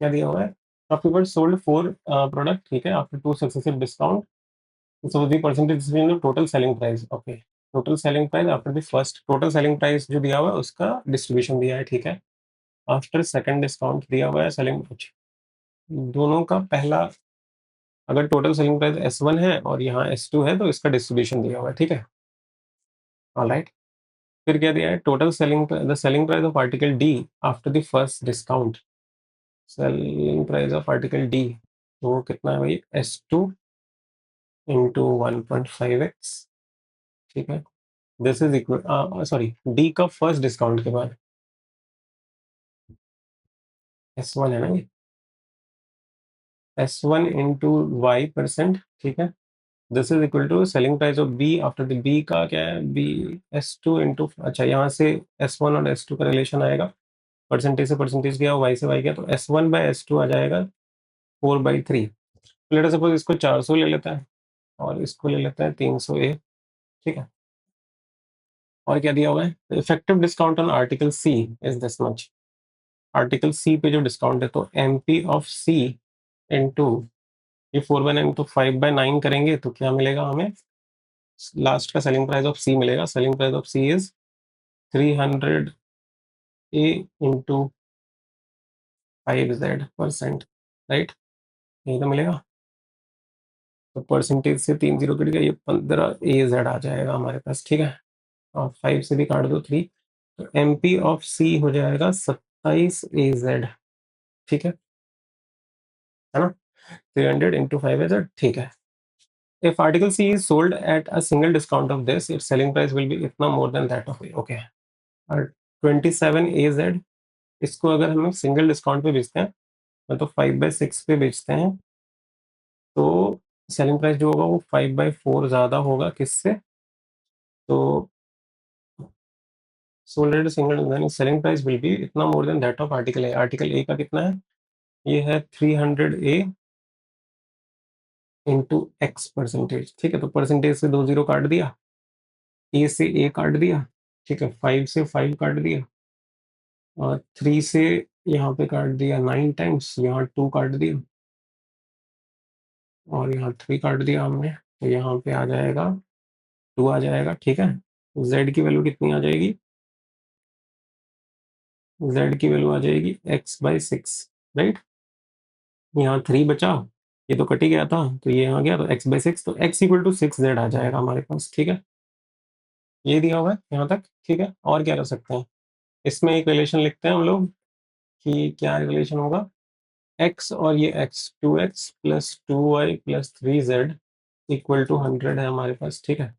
क्या दिया हुआ है, आपके पास सोल्ड 4 प्रोडक्ट, ठीक है, after 2 successive discount, so the percentage is in the total selling price, okay, total selling price after the first, total selling price जो दिया हुआ है उसका डिस्ट्रीब्यूशन दिया है, ठीक है। आफ्टर सेकंड डिस्काउंट दिया हुआ है सेलिंग, दोनों का पहला, अगर टोटल सेलिंग प्राइस S1 है और यहाँ S2 है तो इसका डिस्ट्रीब्यूशन दिया हुआ है, ठीक है। ऑलराइट, फिर क्या दिया है, total selling, the selling price of article D after the first discount, selling price of article D, तो वो कितना है भाई, S2 इंटू 1.5x, ठीक है। This is equal, sorry, D का फर्स्ट डिस्काउंट के बाद, S1 है ना ये, S1 इंटू y%, ठीक है। This is equal to selling price of B after the, B का क्या है, बी S2 इंटू, अच्छा यहाँ से S1 और S2 का रिलेशन आएगा, परसेंटेज से परसेंटेज गया, वाई से वाई गया, तो S1/S2 आ जाएगा 4/3। लेट अस सपोज इसको 400 ले लेता है और इसको ले लेता है 300A, ठीक है। और क्या दिया हुआ है, effective discount on article C is this much, article C पे जो डिस्काउंट है, तो MP ऑफ सी इंटू, ये 4/9 तो 5/9 करेंगे तो क्या मिलेगा हमें, लास्ट का सेलिंग प्राइस ऑफ सी मिलेगा, selling price of C is 300A into 5Z%, right, यही तो मिलेगा। तो परसेंटेज से 3 जीरो कट गया, ये 15AZ आ जाएगा हमारे पास, ठीक है। और 5 से भी काट दो 3, तो MP ऑफ सी हो जाएगा 27AZ, ठीक है ना। 300 इंटू 5AZ, ठीक है। If article C is sold at a single discount of this, its selling price will be इतना more than that of A, okay। और 27AZ, इसको अगर हम सिंगल डिस्काउंट पे बेचते हैं, मतलब 5/6 पे बेचते हैं, तो सेलिंग प्राइस जो होगा वो 5/4 ज़्यादा होगा किससे, तो sold at single, selling price will be इतना more than that of article A. Article A का कितना है, ये है 300A इंटू x%, ठीक है। तो परसेंटेज से 2 जीरो काट दिया, ए से ए काट दिया, ठीक है, 5 से 5 काट दिया, और 3 से यहाँ पे काट दिया 9 टाइम्स, यहाँ 2 काट दिया, और यहाँ 3 काट दिया हमने, तो यहाँ पे आ जाएगा 2 आ जाएगा, ठीक है। z की वैल्यू कितनी आ जाएगी, z की वैल्यू आ जाएगी x/6, राइट। यहाँ 3 बचा, ये तो कट ही गया था, तो ये आ गया, तो x/6, तो x इक्वल टू 6z आ जाएगा हमारे पास, ठीक है। ये दिया हुआ है यहाँ तक, ठीक है। और क्या कर सकते हैं, इसमें एक रिलेशन लिखते हैं हम लोग, कि क्या रिलेशन होगा, x और ये x 2x plus 2y plus 3z equal to 100 है हमारे पास, ठीक है।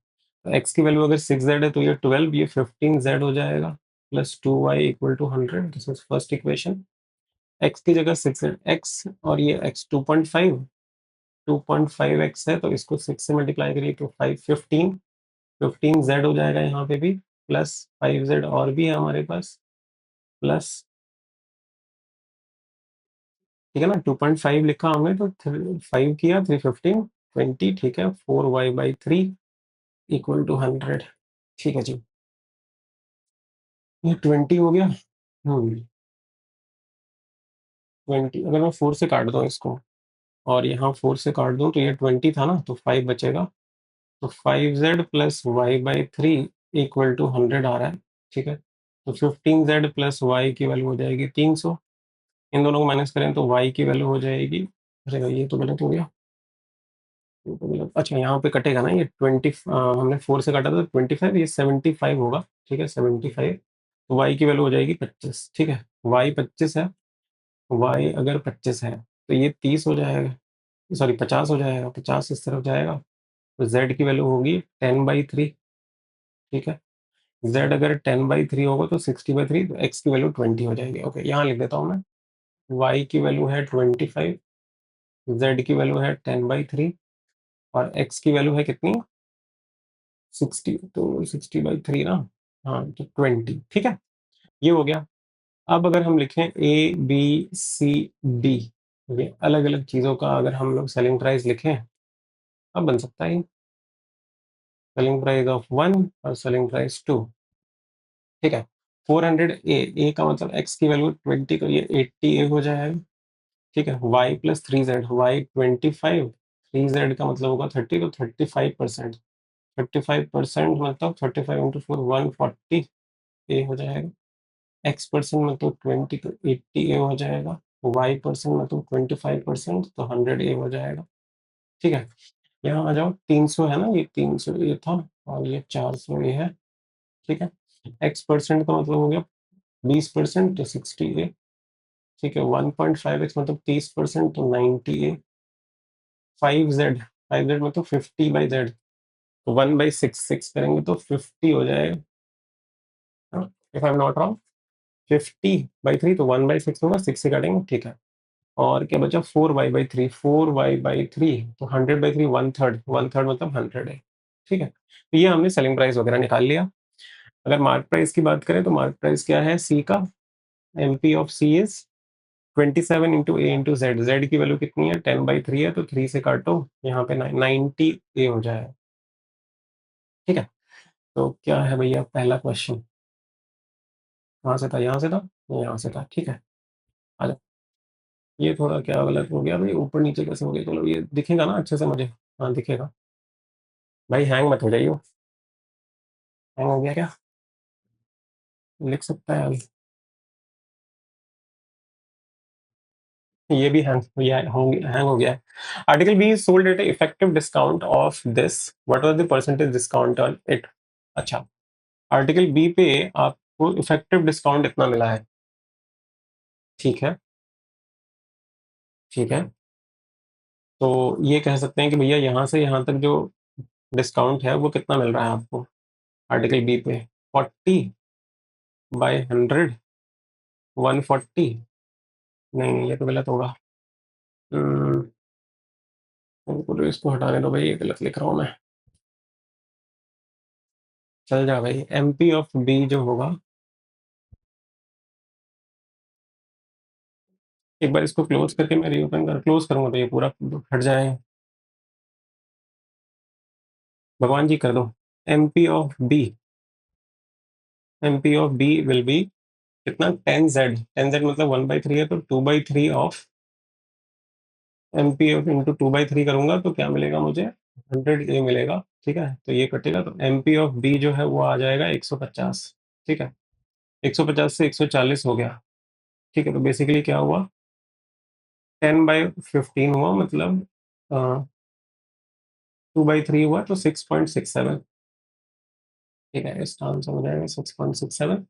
तो x की वैल्यू अगर 6z है तो ये 12, ये 15z हो जाएगा, plus 2y equal to 100, this is first equation. x की जगह 6z, x और ये x 2.5 है, तो इसको 6 से मल्टीप्लाई करिए तो 15 z हो जाएगा यहाँ पे भी, प्लस 5z और भी है हमारे पास, प्लस, ठीक है ना, 2.5 लिखा हमने तो 5 किया 315 20, ठीक है, 4y/3 इक्वल टू 100, ठीक है जी। ये 20 हो गया। 20 अगर मैं 4 से काट दूं इसको और यहाँ 4 से काट दूं तो ये 20 था ना, तो 5 बचेगा, तो 5z plus y/3 equal to 100 आ रहा है, ठीक है। तो 15z प्लस y की वैल्यू हो जाएगी 300, इन दोनों को माइनस करें तो y की वैल्यू हो जाएगी, अरे भाई ये तो गलत हो गया, ये तो गलत, अच्छा यहाँ पे कटेगा ना, ये 20, हमने 4 से काटा था 25, ये 75 होगा, ठीक है 75, तो y की वैल्यू हो जाएगी 25, ठीक है, y 25 है, y अगर 25 है तो ये 30 हो जाएगा, सॉरी 50 हो जाएगा, 50 इस तरफ जाएगा, तो z की वैल्यू होगी 10/3, ठीक है। z अगर 10/3 होगा तो 60/3, तो x की वैल्यू 20 हो जाएगी, ओके यहाँ लिख देता हूँ मैं, y की वैल्यू है 25, z की वैल्यू है 10/3 और x की वैल्यू है कितनी, 60, तो 60/3 ना, हाँ तो 20, ठीक है, ये हो गया। अब अगर हम लिखें A B C D, ये अलग अलग चीजों का अगर हम लोग सेलिंग प्राइस लिखें, अब बन सकता है सेलिंग प्राइस ऑफ 1 और सेलिंग प्राइस 2, ठीक है। 400 ए का मतलब x की वैल्यू 20, तो ये 80 हो जाएगा, ठीक है। y plus 3z, y 25, 3z का मतलब होगा 30, तो 35%, 35% मतलब 35 × 4 140 ए हो जाएगा, x परसेंट मतलब 20, तो 80 ए हो जाएगा, y परसेंट मतलब 25% तो 100 ए हो जाएगा, ठीक है। यहाँ आ जाओ, 300 है ना, ये 300 ए था और ये 400 ए है, ठीक है। x परसेंट का मतलब हो गया 20%, तो 60 ए, ठीक है। 1.5x मतलब 30%, तो 90 ए। 5z, 5z मतलब 50/z, तो 1/6, 6 करेंगे तो 50 हो जाएगा, if I am not wrong, 50/3, तो 1/6 होगा, 6 से काटेंगे, ठीक है। और क्या बचा, 4y/3, 4y/3, तो 100/3, 1/3, 1/3 मतलब 100 है, ठीक है। तो ये हमने सेलिंग प्राइस वगैरह निकाल लिया। अगर मार्क प्राइस की बात करें तो मार्क प्राइस क्या है सी का, MP of C is 27 into A into Z, Z की वैल्यू कितनी है, 10/3 है, तो 3 से काटो, यहाँ पे 90 ए हो जाए, ठीक है। तो क्या है भैया पहला क्वेश्चन, कहाँ से था, यहाँ से था, यहाँ से था, ठीक है। आ जाओ, ये थोड़ा क्या गलत हो गया भाई, ऊपर नीचे कैसे हो गया, चलो ये दिखेगा ना अच्छे से मुझे, हाँ दिखेगा, भाई हैंग मत हो जाइए, हैंग हो गया क्या, लिख सकता है अभी, ये भी हैंग हो गया है। Article B is sold at effective discount of this, what was the percentage discount on it, अच्छा, आर्टिकल बी पे आपको इफेक्टिव डिस्काउंट इतना मिला है, ठीक है, ठीक है। तो ये कह सकते हैं कि भैया यहाँ से यहाँ तक जो डिस्काउंट है वो कितना मिल रहा है आपको, आर्टिकल बी पे 40/100, 140, नहीं नहीं ये तो गलत होगा, हम्म, बिल्कुल इसको हटाने दो भाई, ये गलत लिख रहा हूँ मैं, चल जा भाई, एमपी ऑफ बी जो होगा, एक बार इसको क्लोज करके मैं रीओपन कर क्लोज करूंगा तो ये पूरा हट जाए, भगवान जी कर दो, MP of B, MP of B will be कितना, 10z, 10z मतलब 1/3 है, तो 2/3 ऑफ एमपी ऑफ इंटू 2/3 करूंगा तो क्या मिलेगा मुझे, 100 ए मिलेगा, ठीक है। तो ये कटेगा तो एमपी ऑफ बी जो है वो आ जाएगा 150, ठीक है, 150 से 140 हो गया, ठीक है। तो बेसिकली क्या हुआ, 10/15 हुआ, मतलब 2/3 हुआ, तो 6.67, ठीक है, इसका आंसर हो जाएगा 6.67।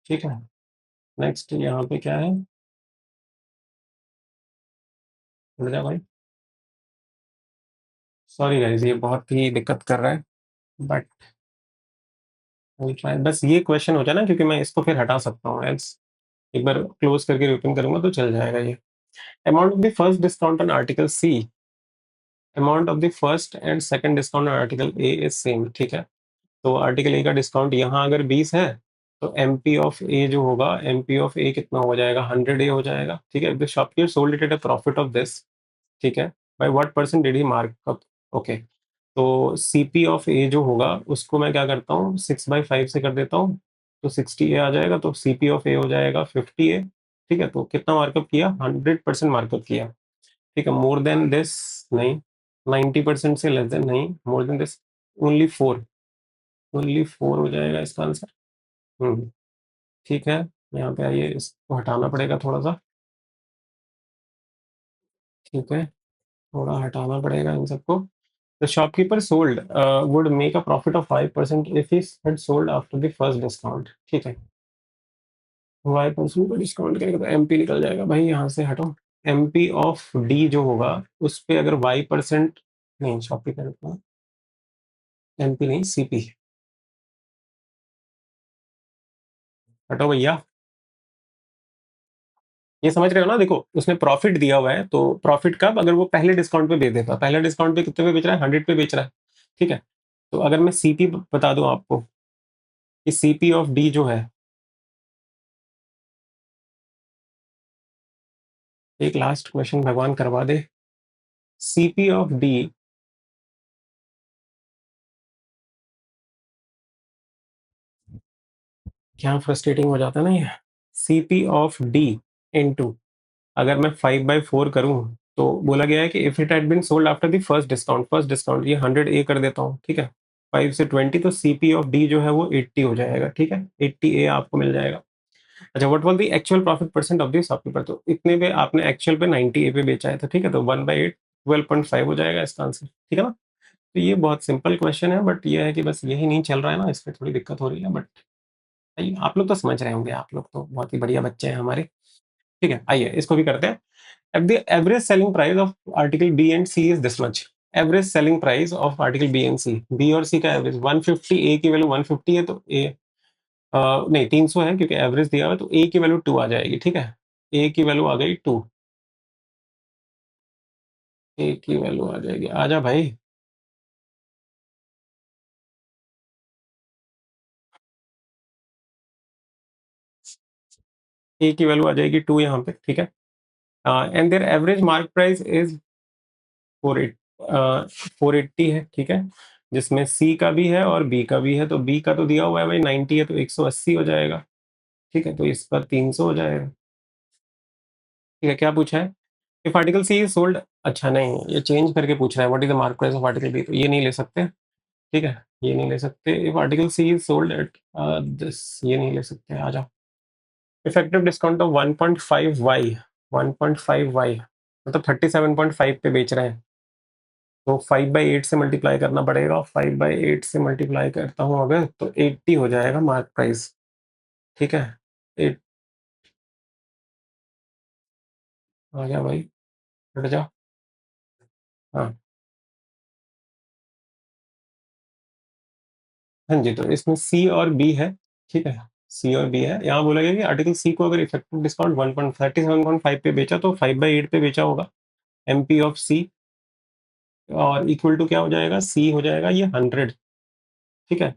ठीक है। नेक्स्ट यहाँ पे क्या है, रुक जा भाई, सॉरी गाइस, ये बहुत ही दिक्कत कर रहा है, बट बस ये क्वेश्चन हो जाए ना, क्योंकि मैं इसको फिर हटा सकता हूँ एल्स एक बार क्लोज करके ओपन करूंगा तो चल जाएगा ये। Amount of the first discount on article C, amount of the first and second discount on article A is same. ठीक है, तो आर्टिकल ए का डिस्काउंट यहाँ अगर 20 है, तो एम पी ऑफ ए जो होगा, एम पी ऑफ ए कितना हो जाएगा, 100 ए हो जाएगा। ठीक है, the shopkeeper sold it at a profit of this. ठीक है, by what percent did he mark up. Okay, तो सी पी ऑफ ए जो होगा उसको मैं क्या करता हूँ, 6/5 से कर देता हूँ, तो 60 ए आ जाएगा, तो सी पी ऑफ ए हो जाएगा 50 ए। ठीक है, तो कितना मार्कअप किया, 100% मार्कअप किया। ठीक है, मोर देन दिस नहीं, 90% से लेस देन नहीं, मोर देन दिस ओनली 4, ओनली 4 हो जाएगा इसका आंसर। हम्म, ठीक है, यहाँ पे आइए, इसको हटाना पड़ेगा थोड़ा सा। ठीक है, थोड़ा हटाना पड़ेगा इन सबको। The shopkeeper sold would make a profit of 5% if he had sold after the first discount. ठीक है, 5% का डिस्काउंट करेगा तो एमपी निकल जाएगा भाई, यहाँ से हटो। एमपी ऑफ डी जो होगा उस पे अगर y%, नहीं शॉपकीपर, एमपी नहीं सीपी, हटो भैया। ये समझ रहे हो ना, देखो उसने प्रॉफिट दिया हुआ है, तो प्रॉफिट कब, अगर वो पहले डिस्काउंट पे बेच देता, पहले डिस्काउंट पे कितने पे बेच रहा है, 100 पे बेच रहा है। ठीक है, तो अगर मैं सीपी बता दूं आपको कि सीपी ऑफ डी जो है, एक लास्ट क्वेश्चन भगवान करवा दे, सीपी ऑफ डी, क्या फ्रस्ट्रेटिंग हो जाता है ना ये, सीपी ऑफ डी इनटू, अगर मैं 5/4 करूं, तो बोला गया है कि if it had been sold after the first discount, first discount ये 100 ए कर देता हूं। ठीक है, 5 से 20, तो सीपी ऑफ डी जो है वो 80 हो जाएगा। ठीक है, 80 ए आपको मिल जाएगा। अच्छा, what was the actual profit percent of this shopkeeper, तो इतने पे आपने एक्चुअल पे 90 ए पे बेचा है, तो ठीक है, तो 1/8 12.5 हो जाएगा इसका आंसर। ठीक है ना, तो ये बहुत सिंपल क्वेश्चन है, बट ये है कि बस यही नहीं चल रहा है ना, इसमें थोड़ी दिक्कत हो रही है, बट आप लोग तो समझ रहे होंगे, आप लोग तो बहुत ही बढ़िया बच्चे हैं हमारे। ठीक है, आइए इसको भी करते हैं। If the average selling price of article B and C is this much, average selling price of article B and C, B और C का एवरेज 150, A की वैल्यू 150 है, तो A नहीं 300 है, क्योंकि एवरेज दिया हुआ है, तो A की वैल्यू 2 आ जाएगी। ठीक है, A की वैल्यू आ गई 2, A की वैल्यू आ जाएगी, आजा भाई। A की वैल्यू आ जाएगी 2 यहाँ पे। ठीक है, and there average mark price is 480 है। ठीक है, जिसमें सी का भी है और बी का भी है, तो बी का तो दिया हुआ है भाई 90 है, तो 180 हो जाएगा। ठीक है, तो इस पर 300 हो जाएगा। ठीक है, क्या पूछा है, if article C is sold, अच्छा नहीं, ये चेंज करके पूछ रहा है, what is the mark price of article B, तो ये नहीं ले सकते। ठीक है, ये नहीं ले सकते, if article C is sold at this, ये नहीं ले सकते, आ जाओ। Effective discount of 1.5 Y, 1.5 Y मतलब 37.5 पे बेच रहे हैं, तो 5/8 से मल्टीप्लाई करना पड़ेगा, 5/8 से मल्टीप्लाई करता हूँ अगर, तो 80 हो जाएगा मार्क प्राइस। ठीक है, एट, आ गया भाई, हट जा। हाँ, हाँ जी, तो इसमें सी और बी है। ठीक है, सी और बी है, यहाँ बोला गया कि आर्टिकल सी को अगर इफेक्टिव डिस्काउंट 1.37.5 पे बेचा, तो 5/8 पे बेचा होगा, एमपी ऑफ सी, और इक्वल टू क्या हो जाएगा, सी हो जाएगा ये 100। ठीक है,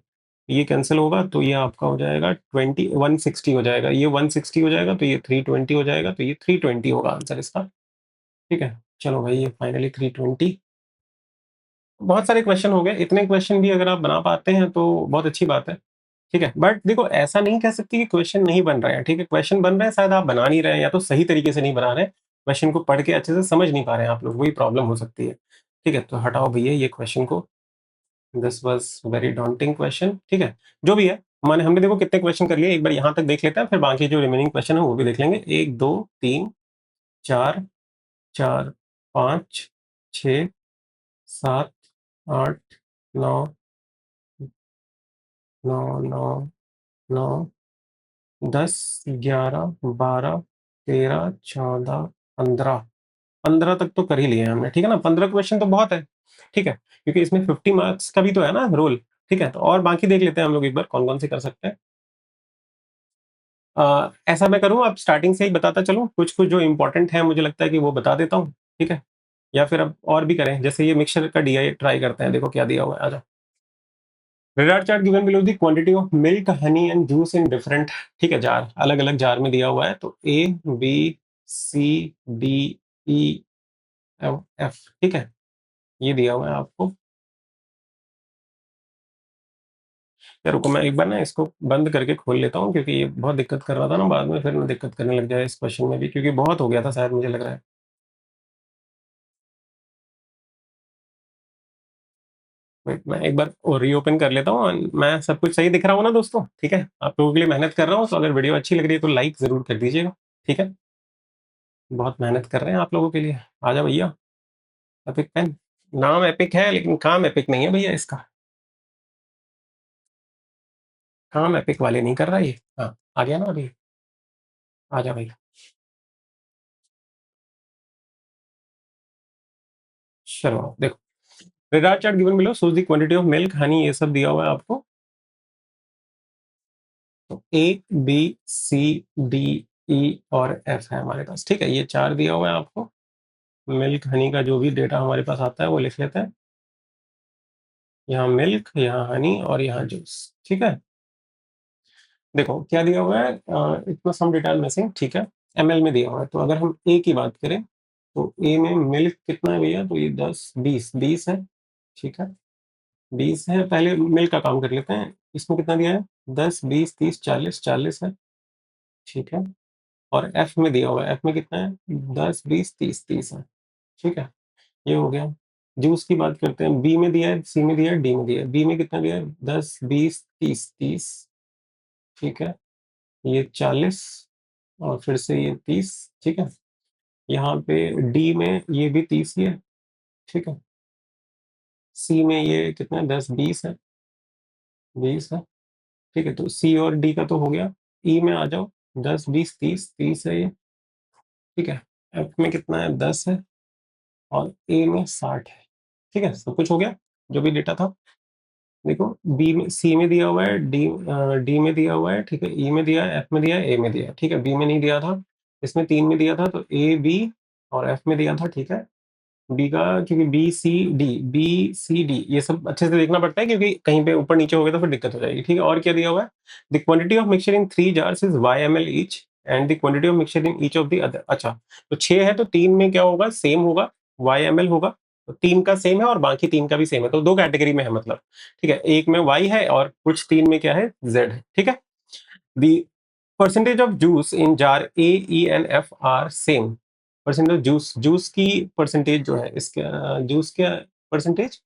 ये कैंसिल होगा, तो ये आपका हो जाएगा 160 हो जाएगा, ये 160 हो जाएगा, तो ये 320 हो जाएगा, तो ये 320 होगा आंसर इसका। ठीक है, चलो भाई, ये फाइनली 320। बहुत सारे क्वेश्चन हो गए, इतने क्वेश्चन भी अगर आप बना पाते हैं तो बहुत अच्छी बात है। ठीक है, बट देखो ऐसा नहीं कह सकती कि क्वेश्चन नहीं बन रहे हैं। ठीक है, क्वेश्चन बन रहे हैं, शायद आप बना नहीं रहे हैं, या तो सही तरीके से नहीं बना रहे हैं, क्वेश्चन को पढ़ के अच्छे से समझ नहीं पा रहे हैं आप लोग, वही प्रॉब्लम हो सकती है। ठीक है, तो हटाओ भैया ये क्वेश्चन को, this was very daunting question. ठीक है, जो भी है, मैंने हमने देखो कितने क्वेश्चन कर लिए, एक बार यहाँ तक देख लेते हैं, फिर बाकी जो रिमेनिंग क्वेश्चन है वो भी देख लेंगे। 1 2 3 4, 4 5 6 7 8 9, 9 9 9 10, 11, 12, 13, 14, 15, 15 तक तो कर ही लिए हैं हमने, ठीक है ना। 15 क्वेश्चन तो बहुत है, ठीक है, क्योंकि इसमें 50 मार्क्स का भी तो है ना रोल, ठीक है। तो और बाकी देख लेते हैं हम लोग एक बार कौन कौन से कर सकते हैं। ऐसा मैं करूं, अब स्टार्टिंग से ही बताता चलूं, कुछ कुछ जो इंपॉर्टेंट है मुझे लगता है कि वो बता देता हूं, ठीक है। या फिर अब और भी करें, जैसे ये मिक्सचर का डीआई ट्राई करते हैं, देखो क्या दिया हुआ है, आ जाओ। Radar chart given below the quantity of milk honey and juice in different, ठीक है, जार, अलग अलग जार में दिया हुआ है। तो ए, बी, सी, डी, ई, एफ, ठीक है, ये दिया हुआ है आपको। यार रुको, मैं एक बार ना इसको बंद करके खोल लेता हूँ, क्योंकि ये बहुत दिक्कत कर रहा था ना, बाद में फिर ना दिक्कत करने लग जाए इस क्वेश्चन में भी, क्योंकि बहुत हो गया था शायद, मुझे लग रहा है। वेट, मैं एक बार रीओपन कर लेता हूँ। मैं सब कुछ सही दिख रहा हूँ ना दोस्तों, ठीक है। आप लोगों के लिए मेहनत कर रहा हूँ, तो अगर वीडियो अच्छी लग रही है तो लाइक जरूर कर दीजिएगा, ठीक है। बहुत मेहनत कर रहे हैं आप लोगों के लिए। आ जाओ भैया, एपिक पेन। नाम एपिक है लेकिन काम एपिक नहीं है भैया इसका। काम एपिक वाले नहीं कर रहा ये। हाँ, आ गया ना अभी। आ जाओ भैया, चलो देखो। Radar chart given below shows the quantity of milk Honey, ये सब दिया हुआ है आपको। तो ए, बी, सी, डी, ई और एफ है हमारे पास, ठीक है। ये चार दिया हुआ है आपको। मिल्क हनी का जो भी डेटा हमारे पास आता है वो लिख लेते हैं। यहाँ मिल्क, यहाँ हनी और यहाँ जूस, ठीक है। देखो क्या दिया हुआ है, इतना सम डेटा मिसिंग, ठीक है। एमएल में दिया हुआ है, तो अगर हम ए की बात करें तो ए में मिल्क कितना है भैया, तो ये 10, 20, 20 है, ठीक है। 20 है, पहले मिल्क का काम कर लेते हैं। इसमें कितना दिया है, 10, 20, 30, 40, 40 है, ठीक है। और एफ में दिया हुआ है, एफ में कितना है, 10, 20, 30, 30 है, ठीक है। ये हो गया। जूस की बात करते हैं, बी में दिया है, सी में दिया है, डी में दिया है। बी में कितना दिया है, 10, 20, 30, 30, ठीक है। ये 40 और फिर से ये 30, ठीक है। यहाँ पे डी में ये भी 30 ही है, ठीक है। सी में ये कितना है, 10, 20 है, 20 है, ठीक है। तो सी और डी का तो हो गया। ई में आ जाओ, 10, 20, 30, 30 है ये, ठीक है। एफ में कितना है, 10 है, और ए में 60 है, ठीक है। सब कुछ हो गया जो भी डेटा था। देखो, बी में, सी में दिया हुआ है, डी में दिया हुआ है, ठीक है। ई में दिया है, एफ में दिया है, ए में दिया है, ठीक है। बी में नहीं दिया था, इसमें 3 में दिया था, तो ए, बी और एफ में दिया था, ठीक है। बी का, क्योंकि बी सी डी ये सब अच्छे से देखना पड़ता है, क्योंकि कहीं पे ऊपर नीचे हो गया तो फिर दिक्कत हो जाएगी, ठीक है। और क्या दिया हुआ है, the quantity of mixture in 3 jars is YML each and the quantity of mixture in each of the other. अच्छा, तो 6 है तो 3 में क्या होगा, सेम होगा, YML होगा। तो 3 का सेम है और बाकी 3 का भी सेम है, तो 2 कैटेगरी में है मतलब, ठीक है। एक में Y है और कुछ 3 में क्या है, Z है, ठीक है। The percentage of juice in jar A, E and F are same. Percentage juice, juice की परसेंटेज जो है इसके, जूस के परसेंटेज,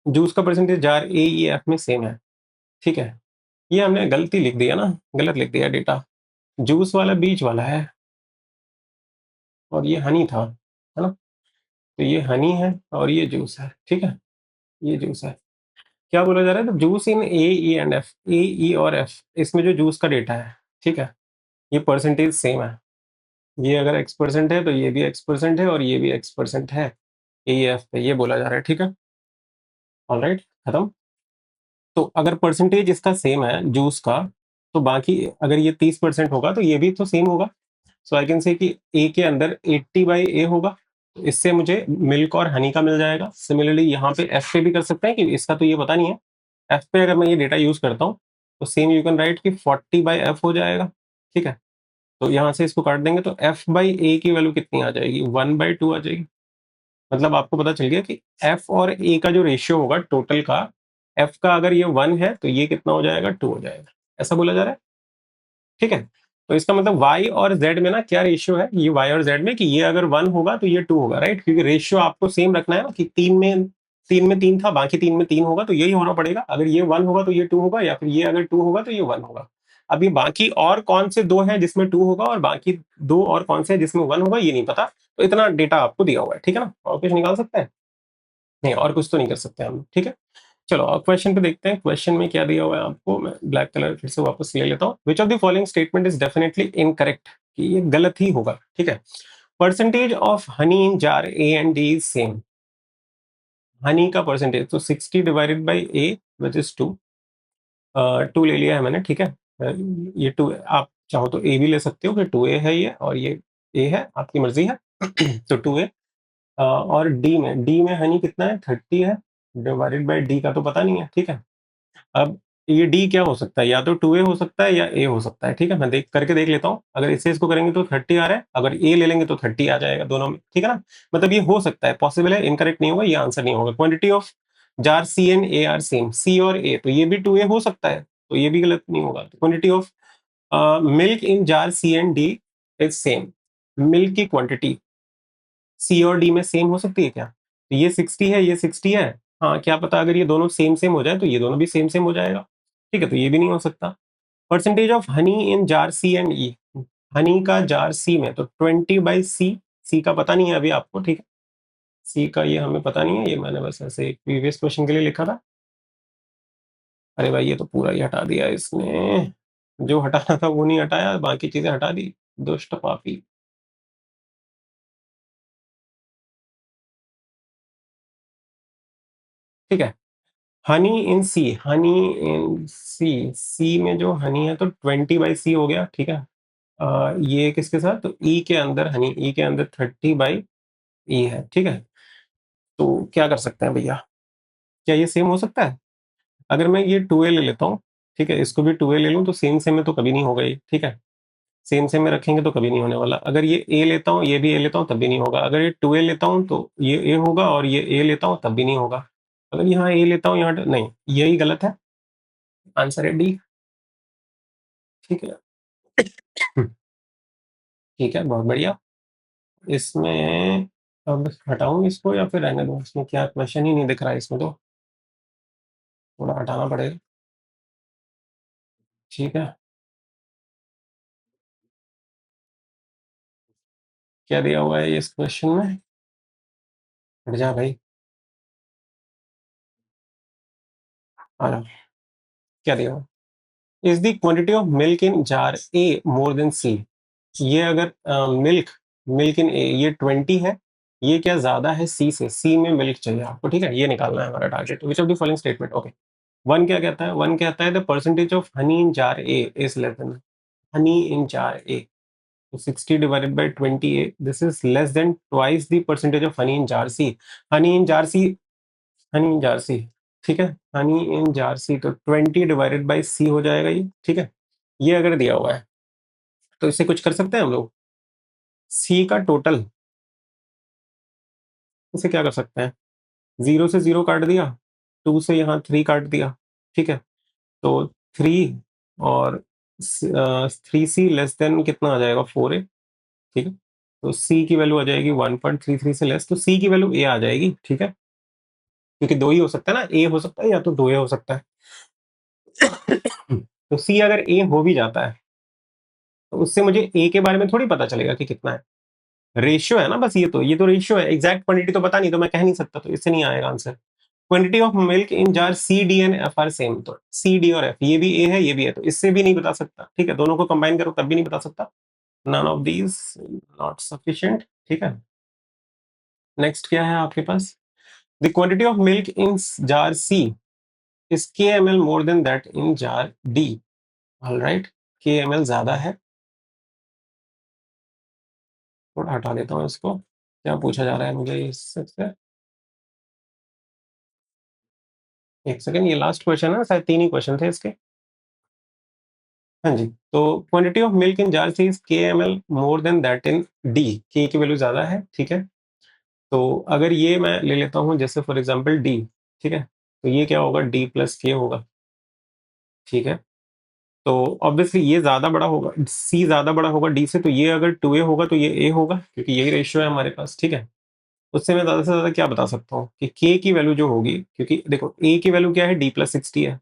जूस का परसेंटेज जार ए, ई, एफ में सेम है, ठीक है। ये हमने गलती लिख दिया ना, गलत लिख दिया डेटा। जूस वाला बीच वाला है और ये हनी था, है ना। तो ये हनी है और ये जूस है, ठीक है। ये जूस है। क्या बोला जा रहा है, तो juice in A, E and F, A, E और एफ, इसमें जो जूस का डेटा है, ठीक है, ये परसेंटेज सेम है। ये अगर X% है तो ये भी X% है और ये भी X% है, AF पे, ये बोला जा रहा है, ठीक है। ऑलराइट, खत्म। तो अगर परसेंटेज इसका सेम है जूस का, तो बाकी अगर ये 30% होगा तो ये भी तो सेम होगा। सो आई कैन से कि ए के अंदर 80/A होगा, तो इससे मुझे मिल्क और हनी का मिल जाएगा। सिमिलरली यहाँ पे एफ पे भी कर सकते हैं, कि इसका तो ये पता नहीं है। एफ पे अगर मैं ये डेटा यूज करता हूँ तो सेम यू कैन राइट कि 40/F हो जाएगा, ठीक है। तो यहाँ से इसको काट देंगे तो F/A की वैल्यू कितनी आ जाएगी, 1/2 आ जाएगी। मतलब आपको पता चल गया कि F और A का जो रेशियो होगा टोटल का, F का अगर ये 1 है तो ये कितना हो जाएगा, 2 हो जाएगा, ऐसा बोला जा रहा है, ठीक है। तो इसका मतलब Y और Z में ना क्या रेशियो है, ये Y और Z में, कि ये अगर 1 होगा तो ये 2 होगा, राइट। क्योंकि रेशियो आपको सेम रखना है ना, कि 3 में 3 था, बाकी 3 में 3 होगा, तो यही होना पड़ेगा। अगर ये 1 होगा तो ये 2 होगा, या फिर ये अगर 2 होगा तो ये 1 होगा। अब ये बाकी और कौन से दो हैं जिसमें 2 होगा, और बाकी दो और कौन से हैं जिसमें 1 होगा, ये नहीं पता। तो इतना डेटा आपको दिया हुआ है, ठीक है ना। और कुछ निकाल सकते हैं नहीं, और कुछ तो नहीं कर सकते हम, ठीक है। चलो अब क्वेश्चन पे देखते हैं, क्वेश्चन में क्या दिया हुआ है आपको। मैं ब्लैक कलर फिर से वापस ले लेता हूँ। विच of the following statement is definitely incorrect, कि ये गलत ही होगा, ठीक है। Percentage of honey in jar A and D is same. Honey का परसेंटेज तो 60 divided by A which is 2। 2 ले लिया है मैंने, ठीक है। ये 2, आप चाहो तो ए भी ले सकते हो कि 2a है ये, और ये ए है, आपकी मर्जी है। तो 2a। और डी में हनी कितना है, 30 है, डिवाइडेड बाई डी का तो पता नहीं है, ठीक है। अब ये डी क्या हो सकता है, या तो 2a हो सकता है या ए हो सकता है, ठीक है। मैं देख लेता हूँ। अगर इससे इसको करेंगे तो 30 आ रहा है, अगर ए ले लेंगे तो 30 आ जाएगा दोनों में, ठीक है ना। मतलब ये हो सकता है, पॉसिबल है, इनकरेक्ट नहीं होगा, ये आंसर नहीं होगा। Quantity of jar C and A are same, C और ए, तो ये भी 2a हो सकता है, तो ये भी गलत नहीं होगा। Quantity of milk in jar C and D is same. Milk की क्वांटिटी सी और डी में सेम हो सकती है क्या? तो ये 60 है, ये 60 है। हाँ, क्या पता अगर ये दोनों सेम सेम हो जाए तो ये दोनों भी सेम सेम हो जाएगा, ठीक है। तो ये भी नहीं हो सकता। Percentage of honey in jar C and E, honey का जार सी में तो 20/c, सी का पता नहीं है अभी आपको, ठीक है। सी का ये हमें पता नहीं है, ये मैंने बस ऐसे एक प्रीवियस क्वेश्चन के लिए लिखा था। अरे भाई, ये तो पूरा ही हटा दिया इसने, जो हटाना था वो नहीं हटाया, बाकी चीजें हटा दी, दुष्ट पापी। ठीक है। हनी इन सी में जो हनी है तो 20/c हो गया, ठीक है। ये किसके साथ, तो ई के अंदर हनी, ई के अंदर 30/e है, ठीक है। तो क्या कर सकते हैं भैया, क्या ये सेम हो सकता है? अगर मैं ये 2a ले लेता हूँ, ठीक है, इसको भी 2a ले लूँ, तो सेम सेम में तो कभी नहीं होगा ये, ठीक है। सेम सेम में रखेंगे तो कभी नहीं होने वाला। अगर ये a लेता हूँ, ये भी a लेता हूँ, तब भी नहीं होगा। अगर ये 2a लेता हूँ तो ये a होगा, और ये a लेता हूँ तब भी नहीं होगा। अगर यहाँ a लेता हूँ, यहाँ नहीं, यही गलत है। आंसर है डी, ठीक है। ठीक है, बहुत बढ़िया। इसमें अब हटाऊं इसको या फिर रहने दूं, इसमें क्या क्वेश्चन ही नहीं दिख रहा है इसमें, तो थोड़ा हटाना पड़ेगा, ठीक है। क्या दिया हुआ है इस क्वेश्चन में, हट जा भाई, आ रहा। क्या दिया हुआ, is the quantity of milk in jar A more than C. ये अगर मिल्क मिल्क इन ए ये 20 है, ये क्या ज्यादा है सी से, सी में मिल्क चाहिए आपको, ठीक है। ये निकालना है हमारा target. Which of the following statement, okay. One क्या कहता है, वन कहता है the percentage of honey in jar A is less than, honey in jar A, तो 60 divided by 28, this is less than twice the percentage of honey in jar C। honey in jar C, honey in jar C, ठीक है। honey in jar C तो 20 divided by C हो जाएगा ये, ठीक है। ये अगर दिया हुआ है तो इससे कुछ कर सकते हैं हम लोग। C का टोटल, इसे क्या कर सकते हैं, 0 से 0 काट दिया, 2 से यहाँ 3 काट दिया, ठीक है। तो 3 और 3C लेस देन कितना आ जाएगा, 4A, ठीक है। तो C की वैल्यू आ जाएगी 1.33 से लेस, तो C की वैल्यू A आ जाएगी, ठीक है। क्योंकि दो ही हो सकता है ना, ए हो सकता है या तो 2a हो सकता है। तो सी अगर ए हो भी जाता है तो उससे मुझे ए के बारे में थोड़ी पता चलेगा कि कितना है। रेशियो है ना बस, ये तो रेशियो है, एग्जैक्ट क्वांटिटी तो पता नहीं, तो मैं कह नहीं सकता, तो इससे नहीं आएगा answer. Quantity of milk in jar C D and F are same, तो सी डी और एफ, ये भी ए है ये भी है, तो इससे भी नहीं बता सकता, ठीक है। दोनों को कंबाइन करो तब भी नहीं बता सकता। None of these not sufficient, ठीक है। नेक्स्ट क्या है आपके पास, the quantity of milk in jar C is kml more than that in jar D। All right, kml ज्यादा है, थोड़ा हटा देता हूँ इसको। क्या पूछा जा रहा है मुझे इससे, एक सेकेंड, ये लास्ट क्वेश्चन है, शायद 3 ही क्वेश्चन थे इसके। हाँ जी, तो quantity of milk in jar is kml more than that in D, के की वैल्यू ज्यादा है, ठीक है। तो अगर ये मैं ले लेता हूँ जैसे फॉर एग्जाम्पल D, ठीक है, तो ये क्या होगा, D प्लस के होगा, ठीक है। तो ऑब्वियसली ये ज्यादा बड़ा होगा, सी ज्यादा बड़ा होगा डी से, तो ये अगर 2a होगा तो ये a होगा, क्योंकि यही रेशियो है हमारे पास, ठीक है। उससे मैं ज्यादा से ज्यादा क्या बता सकता हूँ कि k की वैल्यू जो होगी, क्योंकि देखो a की वैल्यू क्या है, d+60 है,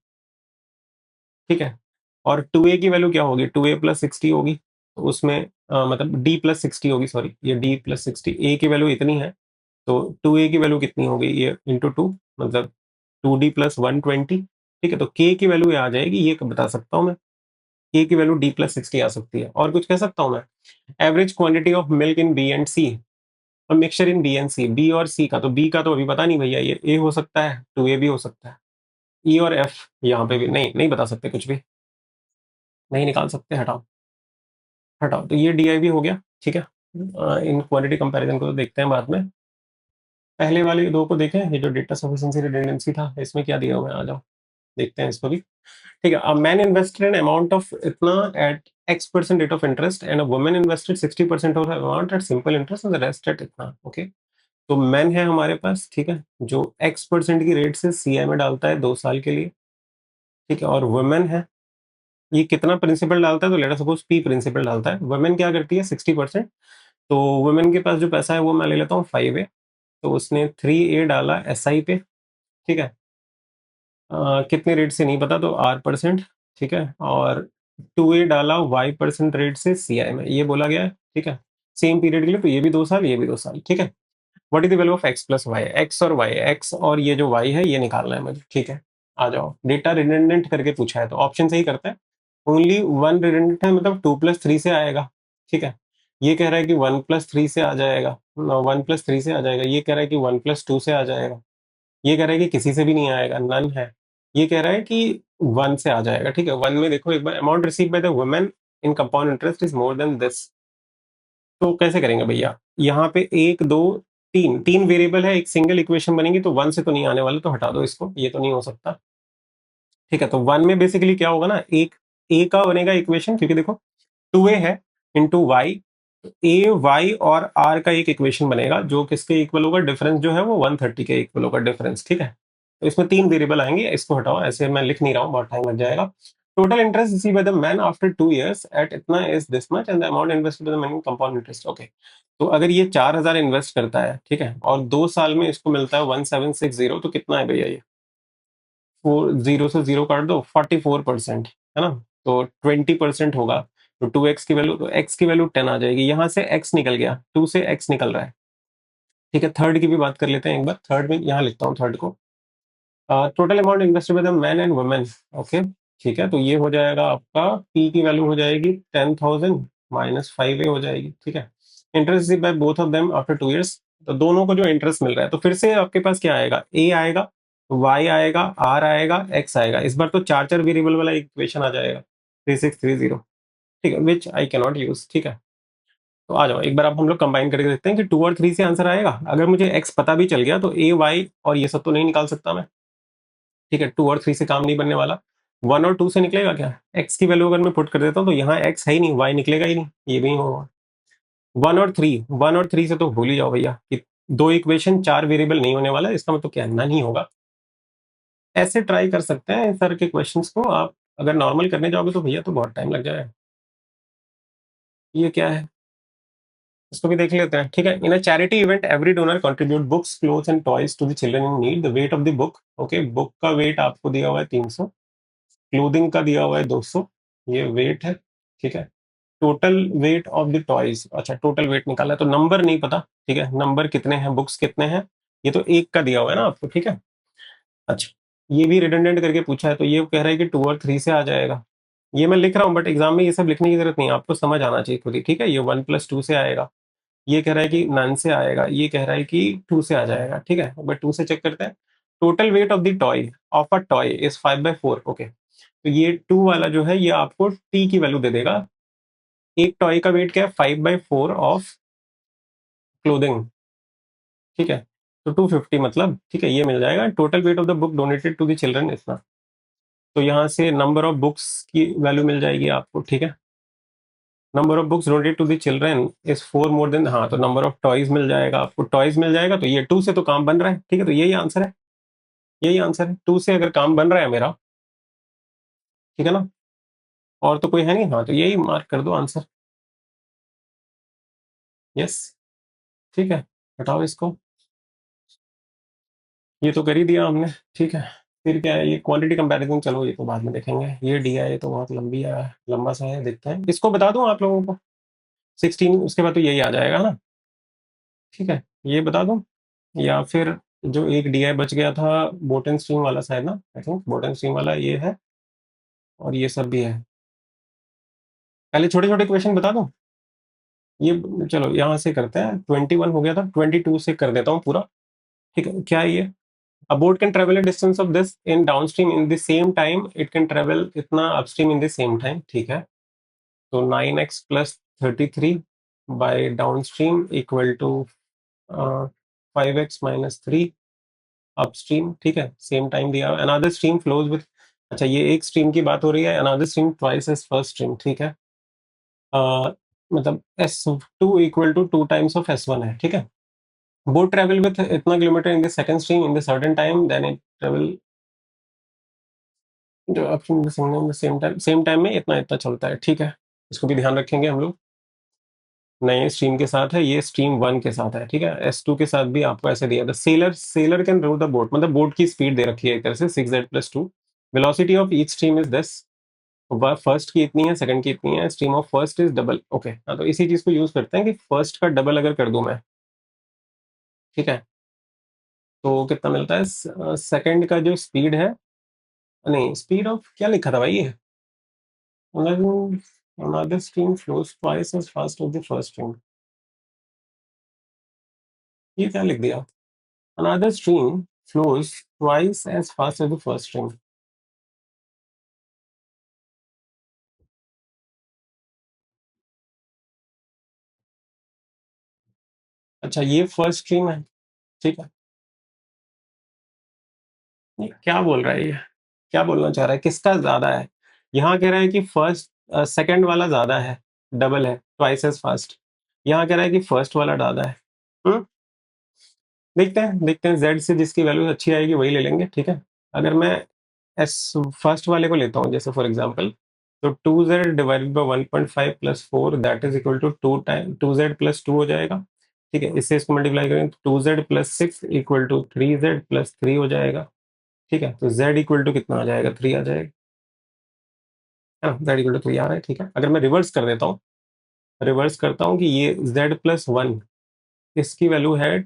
ठीक है। और 2a की वैल्यू क्या होगी, 2a+60 होगी, तो उसमें मतलब d+60 होगी, सॉरी, ये d+60, a की वैल्यू इतनी है, तो 2a की वैल्यू कितनी होगी, ये इंटू 2, मतलब 2D प्लस 120, ठीक है। तो के की वैल्यू आ जाएगी, ये बता सकता हूँ मैं, के की वैल्यू D+60 आ सकती है। और कुछ कह सकता हूँ मैं, average quantity of milk in B and C और mixture in B and C, B और सी का, तो बी का तो अभी पता नहीं भैया, ये ए हो सकता है, 2A भी हो सकता है, ई और एफ यहाँ पे भी नहीं, नहीं बता सकते कुछ भी, नहीं निकाल सकते, हटाओ हटाओ। तो ये DIV हो गया, ठीक है। इन क्वांटिटी कंपैरिजन को तो देखते हैं बाद में, पहले वाले दो को देखें। ये जो डेटा सफिशिएंसी रिडंडेंसी था, इसमें क्या दिया हुआ है, आ जाओ देखते हैं इसको भी, ठीक है। A man invested an amount of इतना at X% rate of interest and a woman invested 60% of amount at simple interest and the rest at इतना, ओके। तो मैन है हमारे पास, ठीक है, जो X% की रेट से CI में डालता है 2 साल के लिए, ठीक है। और वुमेन है, ये कितना प्रिंसिपल डालता है, तो let us suppose P principal डालता है। वुमेन क्या करती है, 60%। तो वुमेन के पास जो पैसा है वो मैं ले लेता हूँ 5A, तो उसने 3A डाला SI पे, ठीक है। कितने रेट से नहीं पता, तो R%, ठीक है। और 2A डाला Y% रेट से CI में, ये बोला गया है, ठीक है। सेम पीरियड के लिए, तो ये भी 2 साल, ये भी 2 साल, ठीक है। What is the value of X plus Y, X और वाई, एक्स और ये जो Y है ये निकालना है मुझे, ठीक है। आ जाओ, डेटा रिडंडेंट करके पूछा है तो ऑप्शन से ही करते हैं। ओनली वन रिडंडेंट है, मतलब 2+3 से आएगा, ठीक है। ये कह रहा है कि 1+3 से आ जाएगा, 1+3 से आ जाएगा। ये कह रहा है कि 1+2 से आ जाएगा। ये कह रहा है कि किसी से भी नहीं आएगा, नन है। ये कह रहा है कि 1 से आ जाएगा, ठीक है। 1 में देखो एक बार, amount receive by the women in compound interest is more than this. तो कैसे करेंगे भैया, यहाँ पे एक दो तीन, तीन वेरिएबल है, एक सिंगल इक्वेशन बनेगी, तो 1 से तो नहीं आने वाला, तो हटा दो इसको, ये तो नहीं हो सकता, ठीक है। तो 1 में बेसिकली क्या होगा ना, एक ए का बनेगा इक्वेशन, क्योंकि देखो 2A है इंटू वाई, ए वाई और आर का एक इक्वेशन बनेगा, जो किसके इक्वल होगा, डिफरेंस जो है वो 130 के इक्वल होगा, डिफरेंस, ठीक है। तो इसमें तीन वेरिएबल आएंगे, इसको हटाओ, ऐसे मैं लिख नहीं रहा हूँ, बहुत टाइम लग जाएगा। Total interest receive by the man after 2 years at इतना is this much and the amount invested by the man compound interest, okay. तो अगर ये 4,000 इन्वेस्ट करता है, ठीक है, और 2 साल में इसको मिलता है 1760, तो कितना है भैया ये, 4 0 से 0 काट दो, 44%, है ना। तो 20% होगा, तो 2x की वैल्यू, तो x की वैल्यू 10 आ जाएगी। यहाँ से x निकल गया, 2 से x निकल रहा है, ठीक है। थर्ड की भी बात कर लेते हैं एक बार, थर्ड में यहाँ लिखता हूँ थर्ड को, total amount invested by the man and women, okay, ठीक है। तो ये हो जाएगा आपका, p की वैल्यू हो जाएगी 10,000 माइनस 5A हो जाएगी, ठीक है। Interest by both of them after 2 years, तो दोनों को जो इंटरेस्ट मिल रहा है, तो फिर से आपके पास क्या आएगा, a आएगा, y आएगा, r आएगा, x आएगा। इस बार तो चार चार वेरिएबल वाला इक्वेशन आ जाएगा, 3630, ठीक है, विच आई कैन नॉट यूज, ठीक है। तो आ जाओ एक बार, आप हम लोग कंबाइन करके देखते हैं कि 2 और 3 से आंसर आएगा। अगर मुझे x पता भी चल गया, तो a y और ये सब तो नहीं निकाल सकता मैं, ठीक है। 2 और 3 से काम नहीं बनने वाला, 1 और 2 से निकलेगा क्या, x की वैल्यू अगर मैं पुट कर देता हूँ, तो यहाँ x है ही नहीं, y निकलेगा ही नहीं, ये भी नहीं होगा। 1 और 3 से तो भूल ही जाओ भैया, कि दो इक्वेशन चार वेरिएबल नहीं होने वाला, इसका मतलब क्या, नन ही होगा। ऐसे ट्राई कर सकते हैं इस तरह के क्वेश्चंस को आप, अगर नॉर्मल करने जाओगे तो भैया तो बहुत टाइम लग जाएगा। ये क्या है, इसको भी देख लेते हैं, ठीक है। In a charity event every donor contribute books clothes and toys to the children in need, the weight of the book, okay, book का वेट आपको दिया हुआ है 300, क्लोथिंग का दिया हुआ है 200, ये वेट है, ठीक है। Total weight of the toys, अच्छा टोटल वेट निकाला है, तो नंबर नहीं पता, ठीक है, नंबर कितने हैं, बुक्स कितने हैं, ये तो एक का दिया हुआ है ना आपको, ठीक है। अच्छा, ये भी रिडंडेंट करके पूछा है, तो ये कह रहा है कि 2 और 3 से आ जाएगा। ये मैं लिख रहा हूँ, बट एग्जाम में ये सब लिखने की जरूरत नहीं है, आपको समझ आना चाहिए खुद ही, ठीक है। ये 1+2 से आएगा, ये कह रहा है कि 9 से आएगा, ये कह रहा है कि 2 से आ जाएगा, ठीक है। बट 2 से चेक करते हैं। Total weight of the toy, of a toy is 5/4, okay. तो ये 2 वाला जो है, ये आपको टी की वैल्यू दे देगा। एक टॉय का वेट क्या है, 5/4 ऑफ क्लोथिंग, ठीक है। तो 250 मतलब, ठीक है, ये मिल जाएगा। Total weight of the book donated to the children इतना, तो यहाँ से नंबर ऑफ बुक्स की वैल्यू मिल जाएगी आपको, ठीक है। Number of books donated to the children is 4 more than, हाँ, तो नंबर ऑफ टॉयज मिल जाएगा आपको, टॉयज मिल जाएगा, तो ये 2 से तो काम बन रहा है, ठीक है। तो यही आंसर है, यही आंसर है, 2 से अगर काम बन रहा है मेरा, ठीक है ना, और तो कोई है नहीं, हाँ, तो यही मार्क कर दो आंसर, यस, ठीक है। हटाओ इसको, ये तो कर ही दिया हमने, ठीक है। फिर क्या है, ये क्वांटिटी कंपैरिजन, चलो ये तो बाद में देखेंगे। ये डी आई तो बहुत लंबी है, लंबा सा है, देखते हैं। इसको बता दूं आप लोगों को, 16 उसके बाद तो यही आ जाएगा ना, ठीक है। ये बता दूं या फिर जो एक डी बच गया था बोट एंड स्ट्रीम वाला शायद ना, I think boat and stream वाला ये है और ये सब भी है। पहले छोटे छोटे क्वेश्चन बता दूं। ये चलो यहाँ से करते हैं, 21 हो गया था, 22 से कर देता हूँ पूरा। ठीक है, क्या है ये? A boat can travel a distance of this in downstream in the same time it can travel इतना upstream in the same time, ठीक है। तो 9x plus 33 by downstream equal to 5x minus 3 upstream, ठीक है। Same time दिया। another stream flows with, अच्छा ये एक स्ट्रीम की बात हो रही है, another stream twice as first stream, ठीक है। मतलब S2 equal to 2 times of S1 है, ठीक है। boat travel with इतना kilometre in the second stream in the certain time then it travel जो अपने सेम टाइम में इतना इतना चलता है, ठीक है। इसको भी ध्यान रखेंगे हम लोग। नए स्ट्रीम के साथ है, ये स्ट्रीम 1 के साथ है, ठीक है। S2 के साथ भी आपको ऐसे दिया था, sailor sailor can row the boat, मतलब बोट की स्पीड दे रखी है एक तरह से 6z+2। Velocity of each stream is this. First की इतनी है, सेकंड की इतनी है, stream of first is double, okay. हाँ, तो इसी चीज को यूज करते हैं कि फर्स्ट का डबल अगर कर दूं मैं, ठीक है, तो कितना मिलता है? सेकंड का जो स्पीड है, नहीं स्पीड ऑफ क्या लिखा था भाई ये? Another stream flows twice as fast as the first stream. ये क्या लिख दिया? Another stream flows twice as fast as the first stream. अच्छा ये फर्स्ट स्ट्रीम है, ठीक है। ये क्या बोल रहा है ये? क्या बोलना चाह रहा है, किसका ज्यादा है? यहाँ कह रहा है कि फर्स्ट सेकंड वाला ज्यादा है, डबल है, ट्वाइस एज फास्ट। यहाँ कह रहा है कि फर्स्ट वाला ज्यादा है। हम्म, देखते हैं जेड से जिसकी वैल्यू अच्छी आएगी वही ले लेंगे, ठीक है। अगर मैं एस फर्स्ट वाले को लेता हूँ, जैसे फॉर एग्जांपल, तो 2z divided by 1.5 plus 4 that is equal to 2z+2 हो जाएगा, ठीक है। इससे इसको मल्टीप्लाई करेंगे तो 2z+6 इक्वल टू 3z+3 हो जाएगा, ठीक है। तो z इक्वल टू कितना आ जाएगा? 3 आ जाएगा, है ना। z इक्वल टू 3 आ रहा है, ठीक है। अगर मैं रिवर्स कर देता हूँ, रिवर्स करता हूँ कि ये z+1 इसकी वैल्यू है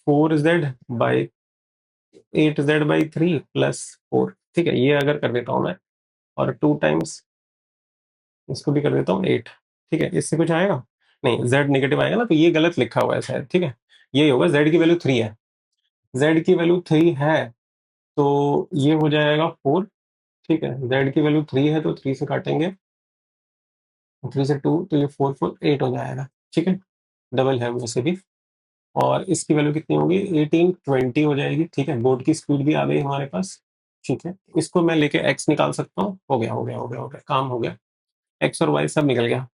4z/8z/3 + 4, ठीक है। ये अगर कर देता हूँ मैं, और 2 टाइम्स इसको भी कर देता हूँ 8, ठीक है। इससे कुछ आएगा नहीं, z नेगेटिव आएगा ना, तो ये गलत लिखा हुआ है शायद, ठीक है। ये होगा, z की वैल्यू 3 है, z की वैल्यू 3 है, तो ये हो जाएगा 4, ठीक है। z की वैल्यू 3 है तो 3 से काटेंगे, 3 से 2, तो ये 4 4 8 हो जाएगा, ठीक है। डबल है वैसे भी। और इसकी वैल्यू कितनी होगी? 18 20 हो जाएगी, ठीक है। बोर्ड की स्पीड भी आ गई हमारे पास, ठीक है। इसको मैं लेके x निकाल सकता हूँ, हो गया हो गया हो गया हो गया, काम हो गया। x और y सब निकल गया।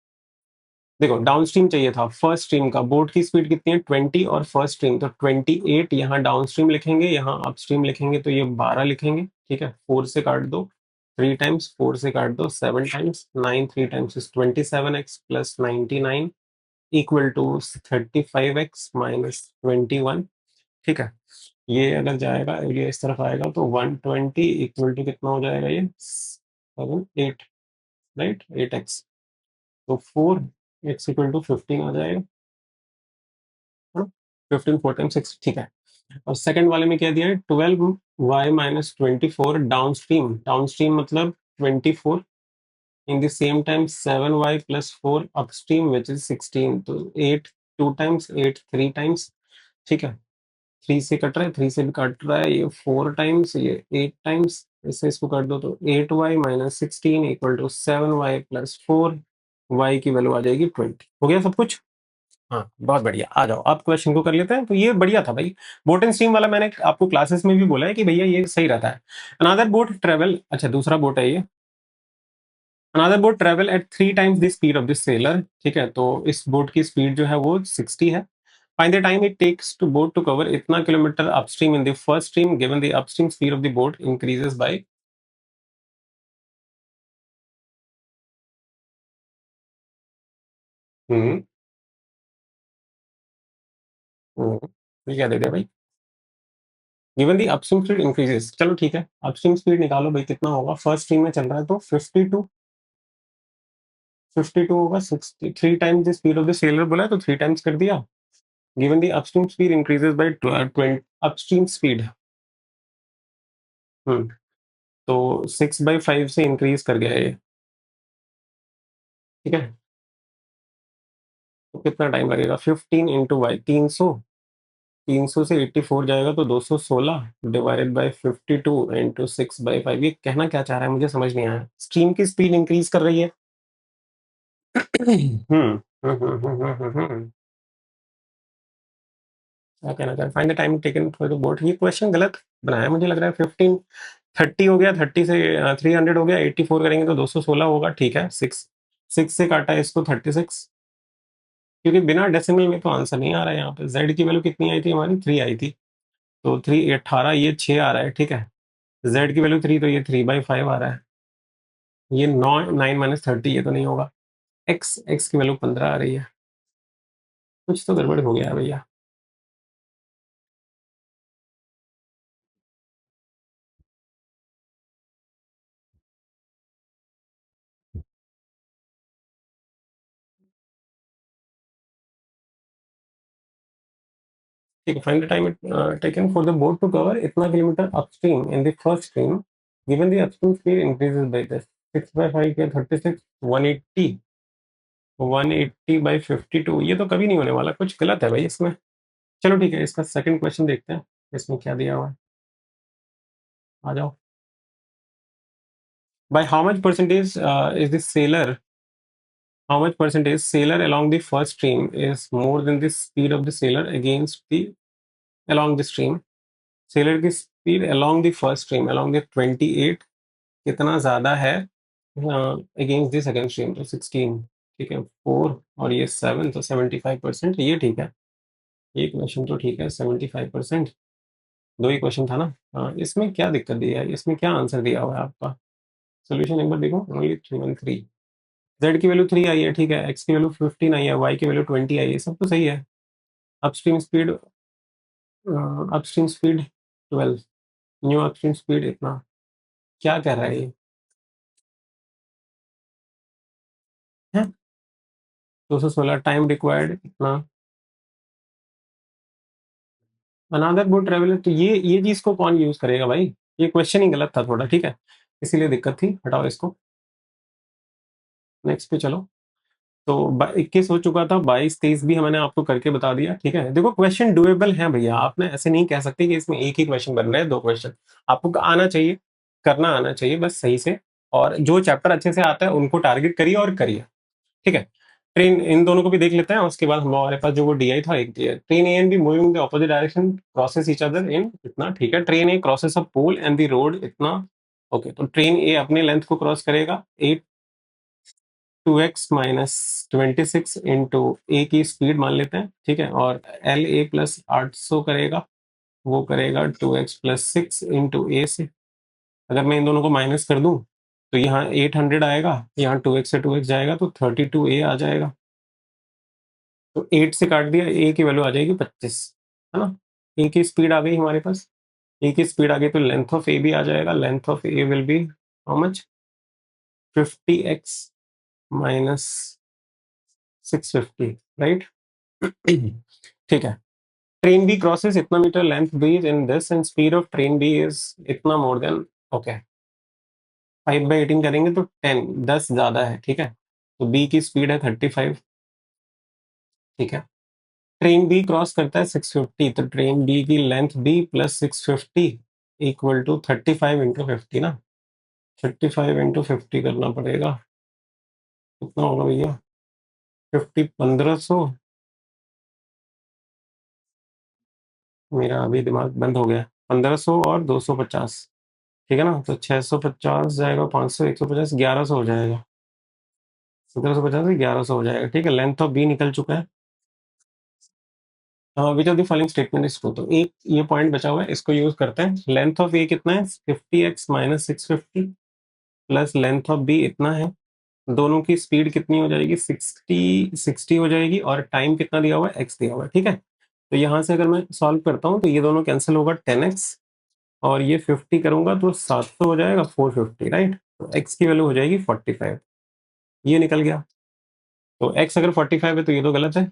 देखो डाउन स्ट्रीम चाहिए था, फर्स्ट स्ट्रीम का बोट की स्पीड कितनी है? 20, और फर्स्ट स्ट्रीम तो 28। यहाँ डाउन स्ट्रीम लिखेंगे, यहाँ अप स्ट्रीम लिखेंगे, तो ये 12 लिखेंगे, ठीक है। 4 से काट दो 3 टाइम्स, 4 से काट दो 7 times, 9 3 times is 27x plus 99 equal to 35x minus 21, ठीक है। ये अगर जाएगा, ये इस तरफ आएगा तो 120 इक्वल टू कितना हो जाएगा? ये 7 8, राइट, 8x। तो 4x इक्वल टू 15 आ जाएगा, 15 4 टाइम 6, ठीक है। और सेकंड वाले में क्या दिया है? 12y - 24 down stream, down stream मतलब 24 in the same time 7y+4 upstream which is 16, तो 8 2 टाइम्स, 8 3 टाइम्स, ठीक है। 3 से कट रहा है, 3 से भी कट रहा है, ये 4 टाइम्स, ये 8 टाइम्स, इससे इसको कर दो तो 8y - 16 equal to 7y+4, y की वैल्यू आ जाएगी 20। हो गया सब कुछ? हाँ बहुत बढ़िया, आ जाओ आप क्वेश्चन को कर लेते हैं। तो ये बढ़िया था भाई, बोट एंड स्ट्रीम वाला मैंने आपको क्लासेस में भी बोला है कि भैया ये सही रहता है। अनदर बोट ट्रेवल, अच्छा दूसरा बोट है ये। Another boat travel eight 3 times the speed of the seller, ठीक है। तो इस बोट की स्पीड जो है वो 60 है। Find the time it takes to boat to cover इतना kilometre upstream in the first stream given the upstream speed of the boat increases by. हम्म ये क्या दे दिया भाई? Given the upstream speed increases, चलो ठीक है। अपस्ट्रीम स्पीड निकालो भाई, कितना होगा? फर्स्ट स्ट्रीम में चल रहा है तो 52, 52 होगा। 63 times the speed of the seller बोला है तो 3 टाइम्स कर दिया, given the upstream speed increases bye 20 upstream speed. तो 6/5 से इंक्रीज कर गया ये, ठीक है। तो कितना टाइम लगेगा? 15 इंटू वाई 300, 300 से 84 जाएगा तो 216 डिवाइडेड बाय 52 इंटू 6/5। ये कहना क्या चाह रहा है मुझे समझ नहीं आया। स्ट्रीम की स्पीड इंक्रीज कर रही है। क्या कहना चाह रहा है? Find the time taken for the boat. ये क्वेश्चन गलत बनाया मुझे लग रहा है। 15 30 हो गया, 30 से 300 हो गया, 84 करेंगे तो 216 होगा, ठीक है। 6 से काटा है इसको 36, क्योंकि बिना डेसिमल में तो आंसर नहीं आ रहा है। यहाँ पे जेड की वैल्यू कितनी आई थी हमारी? 3 आई थी, तो 3 18, ये 6 आ रहा है, ठीक है। जेड की वैल्यू 3, तो ये 3/5 आ रहा है। ये 9 - 30, ये तो नहीं होगा। एक्स की वैल्यू 15 आ रही है। कुछ तो गड़बड़ हो गया है भैया। ठीक है, find the time taken for the boat to cover इतना kilometre upstream in the first stream, given the upstream speed increases by this. 6/5 के 36, 180, 180/52। ये तो कभी नहीं होने वाला, कुछ गलत है भाई इसमें। चलो ठीक है, इसका सेकंड क्वेश्चन देखते हैं, इसमें क्या दिया हुआ है। आ जाओ। By how much percentage is the sailor? How much percentage sailor along the first stream is more than the speed of the sailor against the along the stream? Sailor की speed along the first stream along the 28 कितना ज़्यादा है against the second stream? तो 16, ठीक है। 4 और ये 7, तो 75%। ये ठीक है, ये क्वेश्चन तो ठीक है। 75%। दो ही क्वेश्चन था ना। इसमें क्या दिक्कत दी है? इसमें क्या आंसर दिया हुआ है आपका? सोल्यूशन एक बार देखो। ओनली 3 1 3। जेड की वैल्यू 3 आई है, ठीक है। एक्स की वैल्यू 15 आई है, वाई की वैल्यू 20 आई है, सब तो सही है। Upstream speed, upstream speed 12, new upstream speed इतना। क्या कह रहा है ये? है 216 टाइम रिक्वायर्ड इतना। अनदर बोट ट्रेवलर, तो ये चीज को कौन यूज करेगा भाई? ये क्वेश्चन ही गलत था थोड़ा, ठीक है, इसीलिए दिक्कत थी। हटाओ इसको, नेक्स्ट पे चलो। तो 21 हो चुका था, 22 23 भी मैंने आपको करके बता दिया, ठीक है। देखो क्वेश्चन डुएबल है भैया, आपने ऐसे नहीं कह सकते कि इसमें एक ही क्वेश्चन बन रहे हैं, दो क्वेश्चन। आपको आना चाहिए, करना आना चाहिए बस सही से। और जो चैप्टर अच्छे से आता है उनको टारगेट करिए और करिए, ठीक है। ट्रेन, इन दोनों को भी देख लेते हैं, उसके बाद हमारे पास जो वो डीआई था, एक DI. Train A and B moving the opposite direction crosses each other in इतना, ठीक है। Train A crosses a pole and the road इतना, ओके। तो ट्रेन ए अपने लेंथ को क्रॉस करेगा 2x - 26 इंटू ए की स्पीड मान लेते हैं, ठीक है। और एल ए प्लस 800 करेगा, वो करेगा 2x + 6 इंटू ए से। अगर मैं इन दोनों को माइनस कर दूं तो यहाँ 800 आएगा, यहाँ 2x से 2x जाएगा तो 32a आ जाएगा। तो 8 से काट दिया, ए की वैल्यू आ जाएगी 25, है ना। ए की स्पीड आ गई हमारे पास। ए की स्पीड आ गई तो लेंथ ऑफ ए भी आ जाएगा। Length of A will be how much? 50x minus 650, right. ठीक है। ट्रेन बी क्रॉसेस इतना meter length B in this and speed of train B is इतना मोर देन, ओके। 5/18 करेंगे तो 10 ज्यादा है, ठीक है। तो बी की स्पीड है 35, ठीक है। ट्रेन बी क्रॉस करता है 650, तो ट्रेन बी की length B plus 650 equal to 35 × 50 ना। 35 × 50 करना पड़ेगा। कितना होगा भैया? 1500। मेरा अभी दिमाग बंद हो गया। 1500 और 250, ठीक है ना। तो 650 जाएगा, 500, 150, 1100 हो जाएगा। 1750 से 1100 हो जाएगा, ठीक है। लेंथ ऑफ बी निकल चुका है। Which of the following statement is true? तो एक ये पॉइंट बचा हुआ है, इसको यूज करते हैं। लेंथ ऑफ ए कितना है? 50x - 650 plus length of B इतना है। दोनों की स्पीड कितनी हो जाएगी? 60 हो जाएगी। और टाइम कितना दिया हुआ है? एक्स दिया हुआ है, ठीक है। तो यहाँ से अगर मैं सॉल्व करता हूँ तो ये दोनों कैंसिल होगा, 10x। और ये 50 करूंगा तो 700 हो जाएगा, 450, राइट। तो एक्स की वैल्यू हो जाएगी 45। ये निकल गया। तो एक्स अगर 45 है तो ये तो गलत है।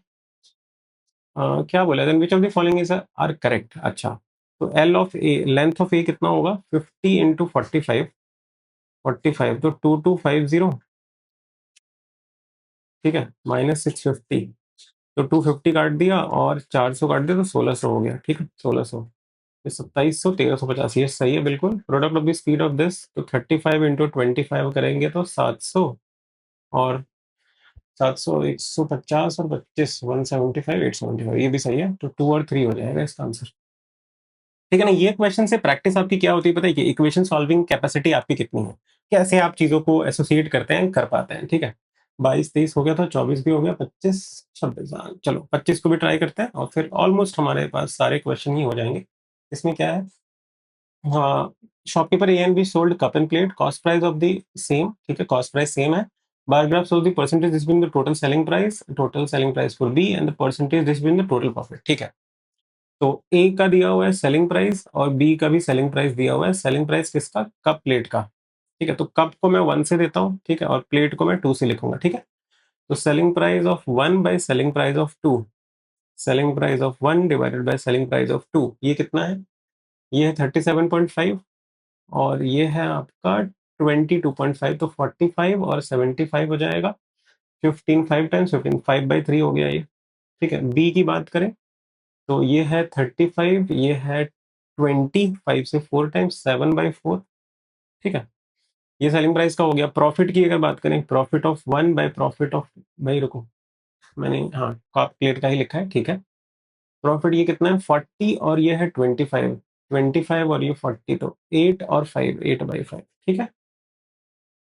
क्या बोला, then which of the following is are correct. अच्छा, तो L of A, length of A कितना होगा, 50 इंटू 45, 45 तो 2250, ठीक है, -650, तो 250 काट दिया और 400 काट दिया तो 1600 हो गया, ठीक है, 1600, ये 2700, 1350, ये सही है बिल्कुल। Product of the speed of this, तो 35 इंटू 25 करेंगे तो 700, और 700, 150 और 25, 175, 875, ये भी सही है, तो 2 और 3 हो जाएगा इसका आंसर, ठीक है ना। ये क्वेश्चन से प्रैक्टिस आपकी क्या होती है पता है, कि इक्वेशन सॉल्विंग कैपेसिटी आपकी कितनी है, कैसे आप चीजों को एसोसिएट करते हैं, कर पाते हैं, ठीक है। 22 23 हो गया था, 24 भी हो गया, 25 26, चलो 25 को भी ट्राई करते हैं, और फिर ऑलमोस्ट हमारे पास सारे क्वेश्चन ही हो जाएंगे। इसमें क्या है, हाँ, shopkeeper A and be sold cup end plate, cost price of the same, ठीक है, कॉस्ट प्राइस सेम है। Bar graph shows the percentage this being the total selling price for B and the percentage this being the total profit, ठीक है। तो ए का दिया हुआ है सेलिंग प्राइस और बी का भी सेलिंग प्राइस दिया हुआ है। सेलिंग प्राइस किसका, कप प्लेट का, ठीक है, तो कप को मैं 1 से देता हूँ, ठीक है, और प्लेट को मैं 2 से लिखूंगा, ठीक है। तो selling price of 1 by selling price of 2, selling price of 1 divided by selling price of 2, ये कितना है, ये है 37.5, और ये है आपका 22.5, तो 45 और 75 हो जाएगा, 15 5 टाइम्स 15, 5/3 हो गया ये, ठीक है। बी की बात करें तो ये है 35, ये है 25 से 4 टाइम्स 7/4, ठीक है। ये सेलिंग प्राइस का हो गया। प्रॉफिट की अगर बात करें, profit of 1 by profit of, भाई रुको, मैंने हाँ कॉप प्लेट का ही लिखा है, ठीक है। प्रॉफिट ये कितना है 40, और ये है 25, 25 और ये 40, तो 8 और 5, 8/5, ठीक है,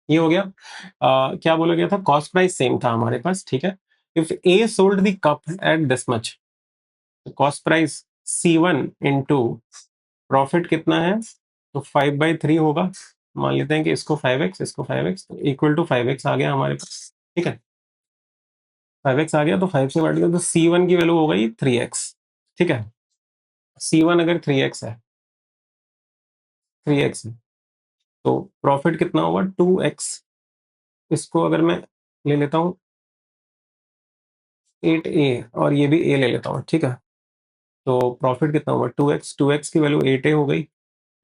ये हो गया। क्या बोला गया था, कॉस्ट प्राइस सेम था हमारे पास, ठीक है। If A sold the cup at this much, cost price C1 into profit कितना है, तो 5/3 होगा। मान लेते हैं कि इसको 5x, इसको 5x, तो इक्वल टू 5x आ गया हमारे पास, ठीक है। 5x आ गया तो 5 से बढ़ गया, तो C1 की वैल्यू हो गई 3x, ठीक है। C1 अगर 3x है, 3x है, तो प्रॉफिट कितना होगा 2x। इसको अगर मैं ले लेता हूँ 8a, और ये भी a ले लेता हूँ, ठीक है, तो प्रॉफिट कितना होगा 2x, 2x की वैल्यू 8a हो गई,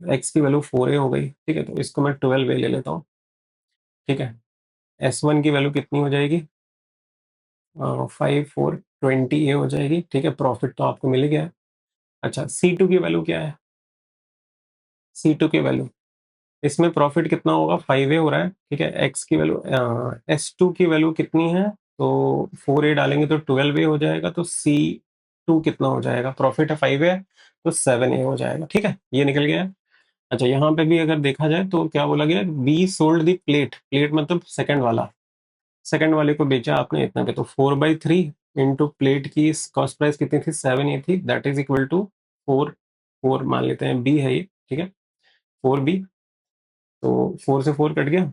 x की वैल्यू 4a हो गई, ठीक है, तो इसको मैं 12a ले लेता हूँ, ठीक है। S1 की वैल्यू कितनी हो जाएगी, 5 4 20 हो जाएगी, ठीक है। प्रॉफिट तो आपको मिल गया है। अच्छा, C2 की वैल्यू क्या है, C2 की वैल्यू, इसमें प्रॉफिट कितना होगा 5a हो रहा है, ठीक है। एक्स की वैल्यू, S2 की वैल्यू कितनी है, तो 4a डालेंगे तो 12a हो जाएगा, तो C2 कितना हो जाएगा, प्रॉफिट है 5a, तो 7a हो जाएगा, ठीक है, ये निकल गया है। अच्छा, यहाँ पे भी अगर देखा जाए तो क्या बोला गया, be sold the plate, plate मतलब सेकंड वाला, सेकंड वाले को बेचा आपने इतना पे, तो 4/3 इंटू प्लेट की कॉस्ट प्राइस कितनी थी, 7a थी, दैट इज इक्वल टू 4, 4 मान लेते हैं, बी है ये, ठीक है, 4b, तो 4 से 4 कट गया,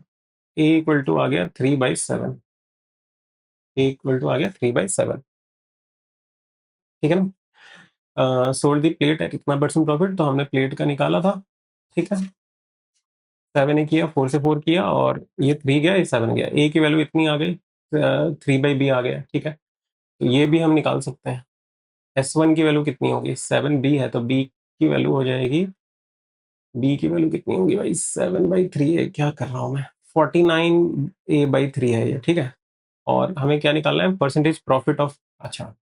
ए इक्वल टू आ गया 3/7, ए इक्वल टू आ गया 3/7, ठीक है ना। सोल्ड दी प्लेट है कितना परसेंट प्रॉफिट, तो हमने प्लेट का निकाला था, ठीक है। 7 ए किया, 4 से 4 किया, और ये 3 गया, ये 7 गया, ए की वैल्यू इतनी आ गई, 3/b आ गया, ठीक है, तो ये भी हम निकाल सकते हैं। S1 की वैल्यू कितनी होगी, 7b है, तो b की वैल्यू हो जाएगी, b की वैल्यू कितनी होगी भाई, 7/3 है, क्या कर रहा हूँ मैं, 49a/3 है ये, ठीक है। और हमें क्या निकालना है, परसेंटेज प्रॉफिट ऑफ, अच्छा,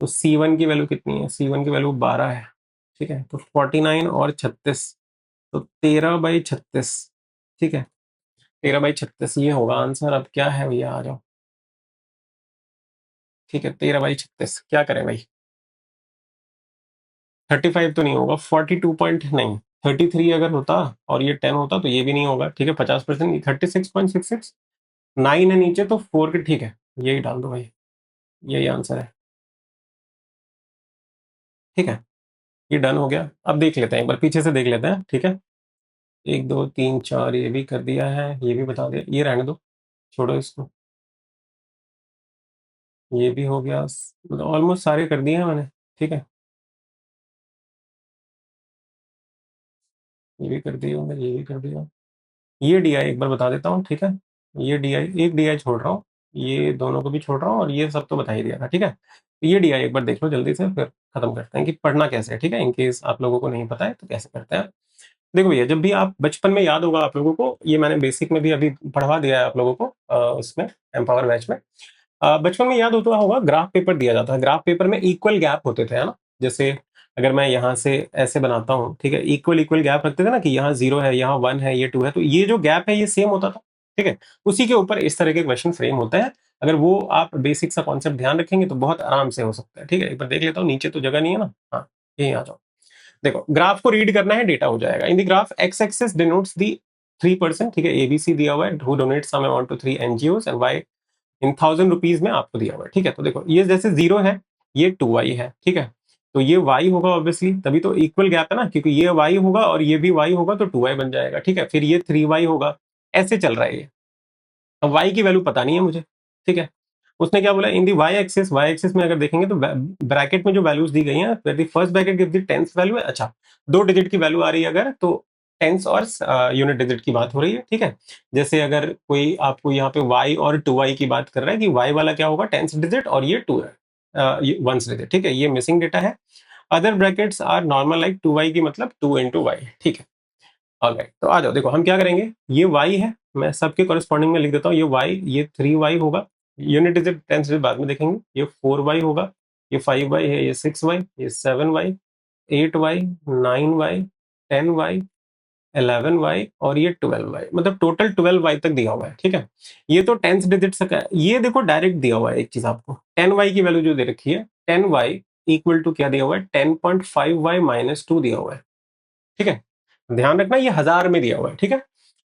तो C1 की वैल्यू कितनी है, C1 की वैल्यू 12 है, ठीक है, तो 49 और 36, तो 13/36, ठीक है, 13/36 ये होगा आंसर। अब क्या है भैया, आ जाओ, ठीक है, 13/36 क्या करें भाई, 35 तो नहीं होगा, 42 पॉइंट नहीं, 33 अगर होता और ये 10 होता तो ये भी नहीं होगा, ठीक है, 50%, 36.66, 9 है नीचे तो 4 के, ठीक है, यही डाल दो भाई, यही आंसर है, ठीक है, ये डन हो गया। अब देख लेते हैं, एक बार पीछे से देख लेते हैं, ठीक है। 1 2 3 4 ये भी कर दिया है, ये भी बता दिया, ये रहने दो, छोड़ो इसको, ये भी हो गया, मतलब ऑलमोस्ट सारे कर दिए हैं मैंने, ठीक है, ये भी कर दिया मैंने, ये भी कर दिया। ये डी आई एक बार बता देता हूँ, ठीक है, ये डी आई, एक डी आई छोड़ रहा हूँ, ये दोनों को भी छोड़ रहा हूँ और ये सब तो बता ही दिया था, ठीक है। तो ये DI एक बार देख लो जल्दी से, फिर खत्म करते हैं कि पढ़ना कैसे है, ठीक है। इनकेस आप लोगों को नहीं पता है तो कैसे करते हैं। देखो भैया, जब भी आप बचपन में, याद होगा आप लोगों को, ये मैंने बेसिक में भी अभी पढ़वा दिया है आप लोगों को, उसमें एम्पावर बैच में। बचपन में याद होता होगा, ग्राफ पेपर दिया जाता है। ग्राफ पेपर में इक्वल गैप होते थे, है ना। जैसे अगर मैं यहाँ से ऐसे बनाता हूँ, ठीक है, इक्वल इक्वल गैप रखते थे ना, कि यहाँ 0 है, यहाँ 1 है, ये 2 है, तो ये जो गैप है ये सेम होता था, ठीक है। उसी के ऊपर इस तरह के क्वेश्चन फ्रेम होते हैं। अगर वो आप बेसिक सा कॉन्सेप्ट ध्यान रखेंगे तो बहुत आराम से हो सकता है, ठीक है। एक बार देख लेता हूँ, नीचे तो जगह नहीं है ना, हाँ यही आ जाओ। देखो, ग्राफ को रीड करना है, डेटा हो जाएगा। In the graph X axis denotes the 3%, ठीक है, एबीसी दिया हुआ है, who donate some amount to 3 NGOs and Y in 1000 rupees में आपको दिया हुआ है, ठीक है। तो देखो, ये जैसे 0 है, ये 2y है, ठीक है। तो ये y होगा ऑब्वियसली, तभी तो इक्वल गैप है ना, क्योंकि ये y होगा और ये भी y होगा, तो 2y बन जाएगा, ठीक है। फिर ये 3y होगा, ऐसे चल रहा है ये। अब y की वैल्यू पता नहीं है मुझे, ठीक है। उसने क्या बोला, इन दी वाई एक्सिस में अगर देखेंगे तो ब्रैकेट में जो वैल्यूज दी गई हैं, first bracket give the tens value है। अच्छा, 2 डिजिट की वैल्यू आ रही है अगर, तो टेंस और यूनिट डिजिट की बात हो रही है, ठीक है। जैसे अगर कोई आपको यहाँ पे y और 2y की बात कर रहा है, कि y वाला क्या होगा, टेंस डिजिट, और ये 2 है वंस डिजिट, ठीक है। ये मिसिंग डेटा है। Other brackets are normal like 2y की मतलब 2 into y, ठीक है। ऑलराइट, तो आ जाओ, देखो हम क्या करेंगे, ये y है, मैं सबके कॉरेस्पॉन्डिंग में लिख देता हूँ, ये y, ये 3y होगा। यूनिट डिजिट टेंस डिजिट बाद में देखेंगे। ये 4y होगा, ये 5y है, ये 6y, ये 7y, 8y, 9y, 10y, 11y और ये 12y, मतलब टोटल 12y तक दिया हुआ है, ठीक है। ये तो टेंस डिजिट तक है। ये देखो डायरेक्ट दिया हुआ है एक चीज आपको, 10y की वैल्यू जो दे रखी है, 10y इक्वल टू क्या दिया हुआ है, 10.5y माइनस 2 दिया हुआ है, ठीक है। ध्यान रखना ये हजार में दिया हुआ है, ठीक है।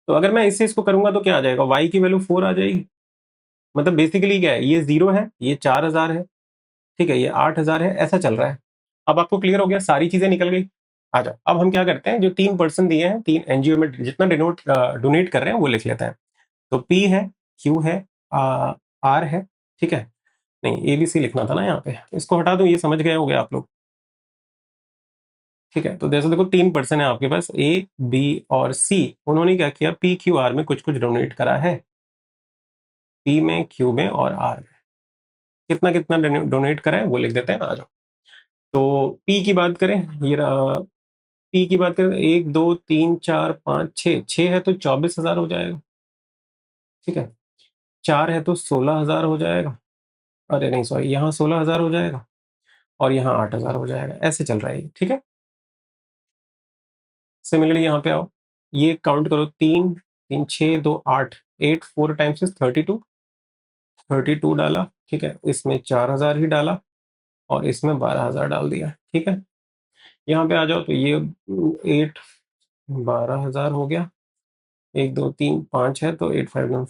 तो अगर मैं इससे इसको करूंगा तो क्या आ जाएगा, y की वैल्यू 4 आ जाएगी। मतलब बेसिकली क्या है, ये 0 है, ये 4000 है, ठीक है, ये 8000 है, ऐसा चल रहा है। अब आपको क्लियर हो गया, सारी चीजें निकल गई। आ जाओ, अब हम क्या करते हैं, जो 3% दिए हैं, 3 एनजीओ में जितना डोनेट कर रहे हैं वो लिख लेते हैं। तो P है, Q है, R है, ठीक है। नहीं, ABC लिखना था ना यहाँ पे, इसको हटा दूं, ये समझ गए होंगे आप लोग, ठीक है। तो जैसे देखो 3% है आपके पास, A, B और C। उन्होंने क्या किया, PQR में कुछ कुछ डोनेट करा है, P में, Q में और R में कितना कितना डोनेट करा है वो लिख देते हैं, आ जाओ। तो P की बात करें, ये P की बात करें, 1 2 3 4 5 6, 6 है तो 24,000 हो जाएगा, ठीक है। 4 है तो 16,000 हो जाएगा, अरे नहीं सॉरी, यहाँ 16,000 हो जाएगा और यहाँ 8,000 हो जाएगा, ऐसे चल रहा है ये, ठीक है। सिमिलरली यहाँ पे आओ, ये काउंट करो, 3 3 6 2 8, 8 4 टाइम्स 32, 32 डाला, ठीक है। इसमें 4,000 ही डाला और इसमें 12,000 डाल दिया, ठीक है। यहाँ पे आ जाओ, तो ये 8 12,000 हो गया, 1 2 3 5 है तो 8 5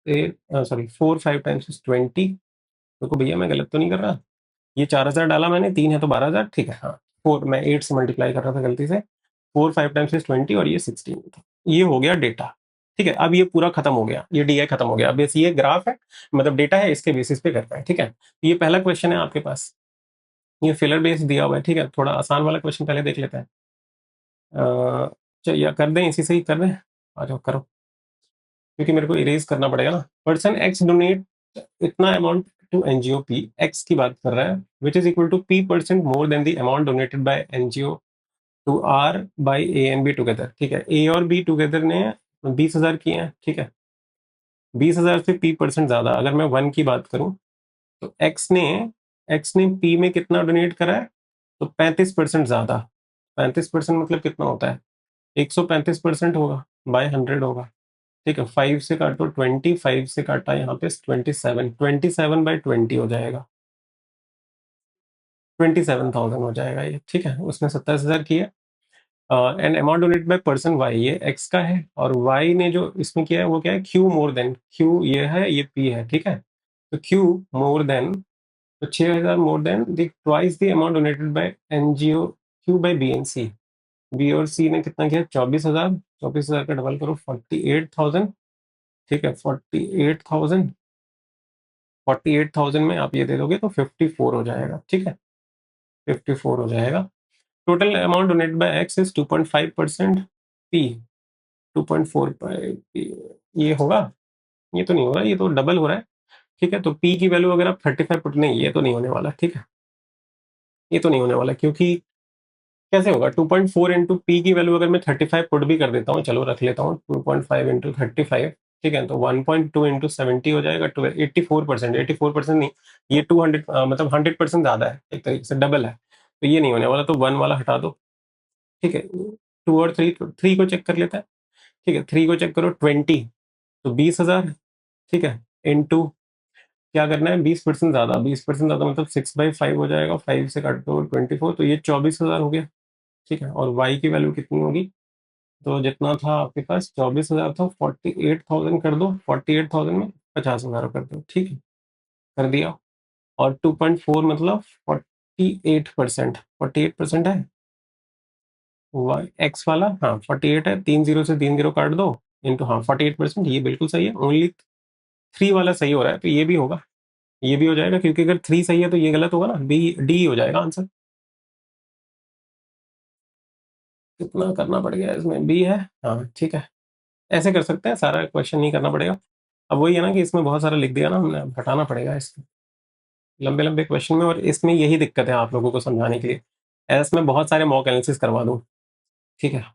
8, सॉरी 4 5 टाइम्स 20। देखो भैया, मैं गलत तो नहीं कर रहा, ये 4,000 डाला मैंने, 3 है तो 12,000, ठीक है। हाँ, 4, मैं 8 से मल्टीप्लाई कर रहा था गलती से। 4 5 टाइम्स 20 और ये 16 था। ये हो गया डेटा, ठीक है। अब ये पूरा खत्म हो गया, ये DI खत्म हो गया। अब ये ग्राफ है, मतलब डेटा है, इसके बेसिस पे करता है, ठीक है। ये पहला क्वेश्चन है आपके पास, ये फिलर बेस दिया हुआ है, ठीक है। थोड़ा आसान वाला क्वेश्चन पहले देख लेते हैं। चलिए, या कर दें, इसी से ही कर दें, आ जाओ करो, क्योंकि मेरे को इरेज करना पड़ेगा ना। पर्सन एक्स डोनेट इतना amount to NGO P, X की बात कर रहा है, which is equal to P% more than the amount donated by NGO to R by A and B together, ठीक है। A और B टुगेदर ने 20,000 किए हैं, ठीक है। 20,000 से P% ज्यादा, अगर मैं 1 की बात करूं, तो एक्स ने P में कितना डोनेट करा है, तो 35% ज्यादा। 35% मतलब कितना होता है, 135% होगा, बाय 100 होगा, ठीक है। 5 से काटो 20, 5 से काटा यहाँ पे 27, 27/20 हो जाएगा, 27,000 हो जाएगा ये, ठीक है। उसने 27,000 किया। And amount donated by person Y, ये एक्स का है, और वाई ने जो इसमें किया है वो क्या है, क्यू मोर देन, क्यू ये है, ये पी है, ठीक है। तो क्यू मोर देन, तो 6,000 more than the twice the amount donated by NGO Q by B and C. B और सी ने कितना किया, 24,000, 24,000 का डबल करो 48,000, ठीक है। 48,000 में आप ये दे दोगे तो 54 हो जाएगा, ठीक है। 54 हो जाएगा। Total amount donated bye x is 2.5%, P 2.45, ये होगा, ये तो नहीं होगा, ये तो डबल हो रहा है। ठीक है, तो P की वैल्यू अगर आप 35 पुट, नहीं ये तो नहीं होने वाला, ठीक है, ये तो नहीं होने वाला, क्योंकि कैसे होगा 2.4 इंटू पी की वैल्यू अगर मैं 35 पुट भी कर देता हूँ, चलो रख लेता हूँ 2.5 इंटू 35, ठीक है, तो 1.2 इंटू 70 हो जाएगा 84%, 84% नहीं, ये 200 मतलब 100% ज्यादा है, एक तरीके से डबल है, तो ये नहीं होने वाला, तो 1 वाला हटा दो, ठीक है, 2 और 3, 3 को चेक कर लेता है, ठीक है, 3 को चेक करो 20, तो 20,000, ठीक है, इंटू क्या करना है 20% ज्यादा, 20% ज्यादा मतलब 6/5 हो जाएगा, 5 से काट दो 24, तो ये 24,000 हो गया, ठीक है, और y की वैल्यू कितनी होगी, तो जितना था आपके पास 24,000 था, 48,000 कर दो, 48,000 में 50,000 कर दो, ठीक है, कर दिया, और 2.4 मतलब 48%, 48% है, वाई एक्स वाला, हाँ 48 है, 3 जीरो से 3 जीरो काट दो, इंटू, हाँ 48%, ये बिल्कुल सही है, ओनली 3 वाला सही हो रहा है, तो ये भी होगा, ये भी हो जाएगा, क्योंकि अगर 3 सही है तो ये गलत होगा ना, बी डी हो जाएगा आंसर। कितना करना पड़ गया इसमें, बी है, हाँ ठीक है, ऐसे कर सकते हैं, सारा क्वेश्चन नहीं करना पड़ेगा। अब वही है ना कि इसमें बहुत सारा लिख दिया ना हमने, अब हटाना पड़ेगा इसको, लंबे लंबे क्वेश्चन में, और इसमें यही दिक्कत है आप लोगों को समझाने के लिए, ऐसे में बहुत सारे मॉक एनालिसिस करवा दूं, ठीक है।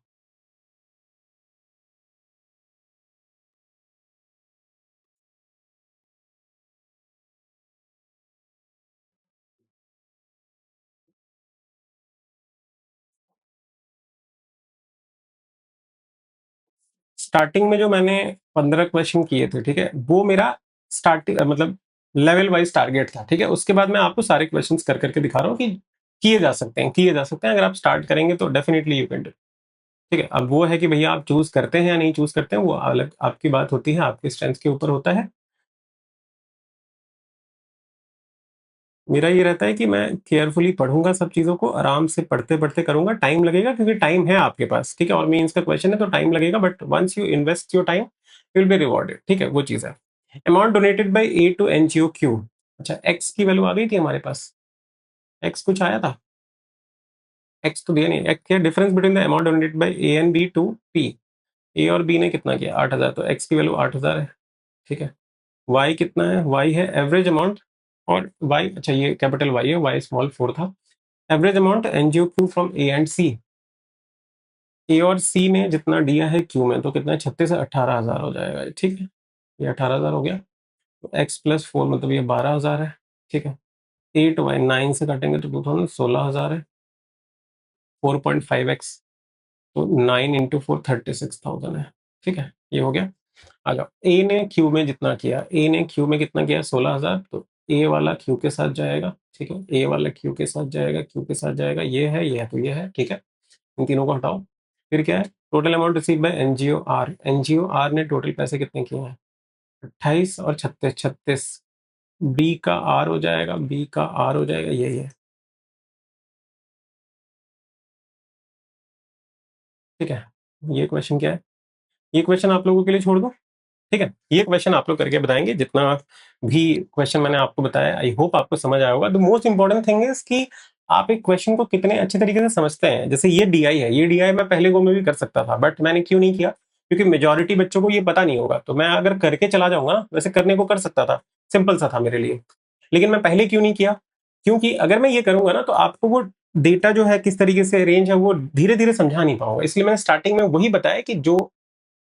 स्टार्टिंग में जो मैंने 15 क्वेश्चन किए थे, ठीक है, वो मेरा स्टार्टिंग मतलब लेवल वाइज टारगेट था, ठीक है, उसके बाद मैं आपको सारे क्वेश्चन कर करके दिखा रहा हूँ कि किए जा सकते हैं, किए जा सकते हैं, अगर आप स्टार्ट करेंगे तो डेफिनेटली यू कैन डू, ठीक है। अब वो है कि भैया आप चूज करते हैं या नहीं चूज करते हैं, वो अलग आपकी बात होती है, आपके स्ट्रेंथ के ऊपर होता है। मेरा ये रहता है कि मैं केयरफुली पढ़ूंगा, सब चीजों को आराम से पढ़ते पढ़ते करूंगा, टाइम लगेगा क्योंकि टाइम है आपके पास, ठीक है, और मीन्स का क्वेश्चन है तो टाइम लगेगा, but once you invest your time you will be rewarded, ठीक है, वो चीज है। Amount donated by A to NGO Q, अच्छा एक्स की वैल्यू आ गई थी हमारे पास, एक्स कुछ आया था, एक्स तो दिया नहीं, एक्स क्या difference between the amount donated by A and B to P, A और बी ने कितना किया 8,000, तो एक्स की वैल्यू 8,000 है, ठीक है, वाई कितना है, वाई है एवरेज अमाउंट, और वाई, अच्छा ये कैपिटल वाई है, वाई स्मॉल 4 था, average amount NGO Q from A and C, A और सी ने जितना दिया है क्यू में, तो कितना है 36 से 18,000 हो जाएगा, ठीक है, ये 18,000 हो गया, तो एक्स प्लस 4 मतलब ये 12,000 है, ठीक है, 8/9 से काटेंगे तो 2000 16,000 है, 4.5x, तो 9 इंटू 4 36,000 है, ठीक है, ये हो गया। आ जाओ, ए ने क्यू में जितना किया, ए ने क्यू में कितना किया 16,000, तो ए वाला क्यू के साथ जाएगा, ठीक है, ए वाला क्यू के साथ जाएगा, क्यू के साथ जाएगा, ये है, ये है, तो ये है, ठीक है, इन तीनों को हटाओ, फिर क्या है, total amount receive by NGO R, NGO R ने टोटल पैसे कितने किए हैं 28 और 36, 36, बी का आर हो जाएगा, बी का आर हो जाएगा, यही है, ठीक है, ये क्वेश्चन क्या है, ये क्वेश्चन आप लोगों के लिए छोड़ दो, ठीक है, ये क्वेश्चन आप लोग करके बताएंगे, जितना भी क्वेश्चन मैंने आपको बताया, आई होप आपको समझ आया होगा। The most important thing is कि आप एक क्वेश्चन को कितने अच्छे तरीके से समझते हैं, जैसे ये डीआई है, ये डीआई मैं पहले गो में भी कर सकता था, बट मैंने क्यों नहीं किया, क्योंकि मेजोरिटी बच्चों को ये पता नहीं होगा, तो मैं अगर करके चला जाऊंगा ना, वैसे करने को कर सकता था, सिंपल सा था मेरे लिए, लेकिन मैं पहले क्यों नहीं किया, क्योंकि अगर मैं ये करूंगा ना तो आपको वो डेटा जो है किस तरीके से अरेंज है वो धीरे धीरे समझा नहीं पाऊंगा, इसलिए मैंने स्टार्टिंग में वही बताया कि जो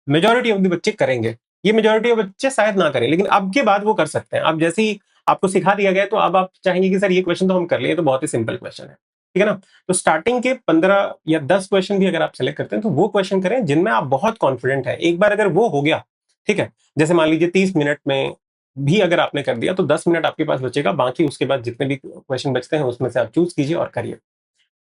मेजोरिटी ऑफ द बच्चे करेंगे, ये मेजोरिटी ऑफ बच्चे शायद ना करें, लेकिन अब के बाद वो कर सकते हैं, अब जैसे ही आपको सिखा दिया गया तो अब आप चाहेंगे कि सर ये क्वेश्चन तो हम कर लिए, तो बहुत ही सिंपल क्वेश्चन है, ठीक है ना, तो स्टार्टिंग के 15 या 10 क्वेश्चन भी अगर आप सेलेक्ट करते हैं तो वो क्वेश्चन करें जिनमें आप बहुत कॉन्फिडेंट है, एक बार अगर वो हो गया, ठीक है, जैसे मान लीजिए 30 मिनट में भी अगर आपने कर दिया तो 10 मिनट आपके पास बचेगा, बाकी उसके बाद जितने भी क्वेश्चन बचते हैं उसमें से आप चूज कीजिए और करिए।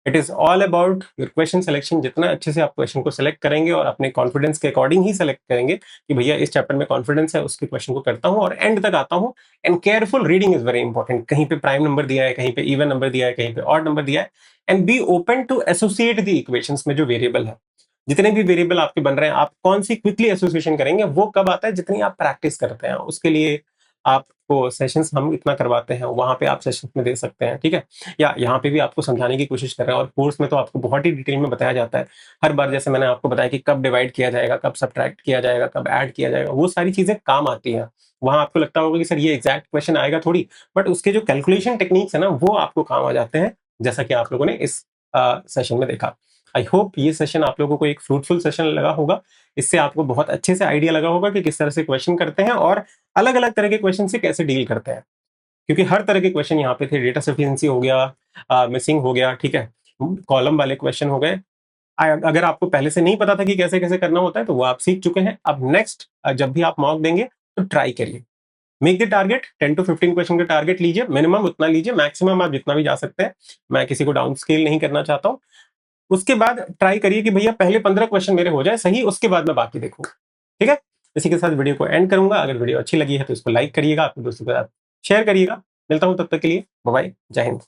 It is all about your question selection, जितना अच्छे से आप क्वेश्चन को सिलेक्ट करेंगे और अपने कॉन्फिडेंस के अकॉर्डिंग ही सिलेक्ट करेंगे कि भैया इस चैप्टर में कॉन्फिडेंस है, उसके क्वेश्चन को करता हूं और एंड तक आता हूं। And careful reading is very important, कहीं पे प्राइम नंबर दिया है, कहीं पे इवन नंबर दिया है, कहीं पे ऑड नंबर दिया है, and be open to associate the equations में जो वेरिएबल है, जितने भी वेरिएबल आपके बन रहे हैं, आप कौन सी क्विकली एसोसिएशन करेंगे, वो कब आता है, जितनी आप प्रैक्टिस करते हैं, उसके लिए आप आपको सेशंस हम इतना करवाते हैं, वहाँ पे आप सेशंस में दे सकते हैं, ठीक है? या यहाँ पे भी आपको समझाने की कोशिश कर रहे हैं, और कोर्स में तो आपको बहुत ही डिटेल में बताया जाता है। हर बार जैसे मैंने आपको बताया कि कब डिवाइड किया जाएगा, कब सब्ट्रैक्ट किया जाएगा, कब ऐड किया जाएगा, वो सारी चीज़ें काम आती हैं। वहाँ आपको लगता होगा कि सर ये एग्जैक्ट क्वेश्चन आएगा थोड़ी, बट उसके जो कैलकुलेशन टेक्निक्स है ना, वो आपको काम आ जाते हैं, जैसा कि आप लोगों ने इस सेशन में देखा। आई होप ये सेशन आप लोगों को एक फ्रूटफुल सेशन लगा होगा। इससे आपको बहुत अच्छे से आइडिया लगा होगा कि किस तरह से क्वेश्चन करते हैं और अलग अलग तरह के क्वेश्चन से कैसे डील करते हैं, क्योंकि हर तरह के क्वेश्चन यहाँ पे थे। डेटा सफिशिएंसी हो गया, मिसिंग हो गया, ठीक है, कॉलम वाले क्वेश्चन हो गए। अगर आपको पहले से नहीं पता था कि कैसे कैसे करना होता है, तो वो आप सीख चुके हैं। अब नेक्स्ट जब भी आप मॉक देंगे तो ट्राई करिए, make the target 10 to 15 question का टारगेट लीजिए, मिनिमम उतना लीजिए, मैक्सिमम आप जितना भी जा सकते हैं। मैं किसी को डाउन स्केल नहीं करना चाहता हूँ। उसके बाद ट्राई करिए कि भैया पहले 15 क्वेश्चन मेरे हो जाए सही, उसके बाद मैं बाकी देखूंगा, ठीक है? इसी के साथ वीडियो को एंड करूंगा। अगर वीडियो अच्छी लगी है तो इसको लाइक करिएगा, अपने दोस्तों के साथ शेयर करिएगा। मिलता हूं तब तक के लिए, बाय बाय, जय हिंद।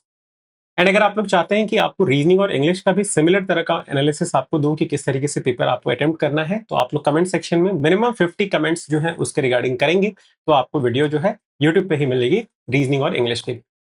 एंड अगर आप लोग चाहते हैं कि आपको रीजनिंग और इंग्लिश का भी सिमिलर तरह का एनालिसिस आपको दूं कि किस तरीके से पेपर आपको अटेम्प्ट करना है, तो आप लोग कमेंट सेक्शन में मिनिमम 50 कमेंट्स जो है उसके रिगार्डिंग करेंगे, तो आपको वीडियो जो है यूट्यूब पे ही मिलेगी रीजनिंग और इंग्लिश की।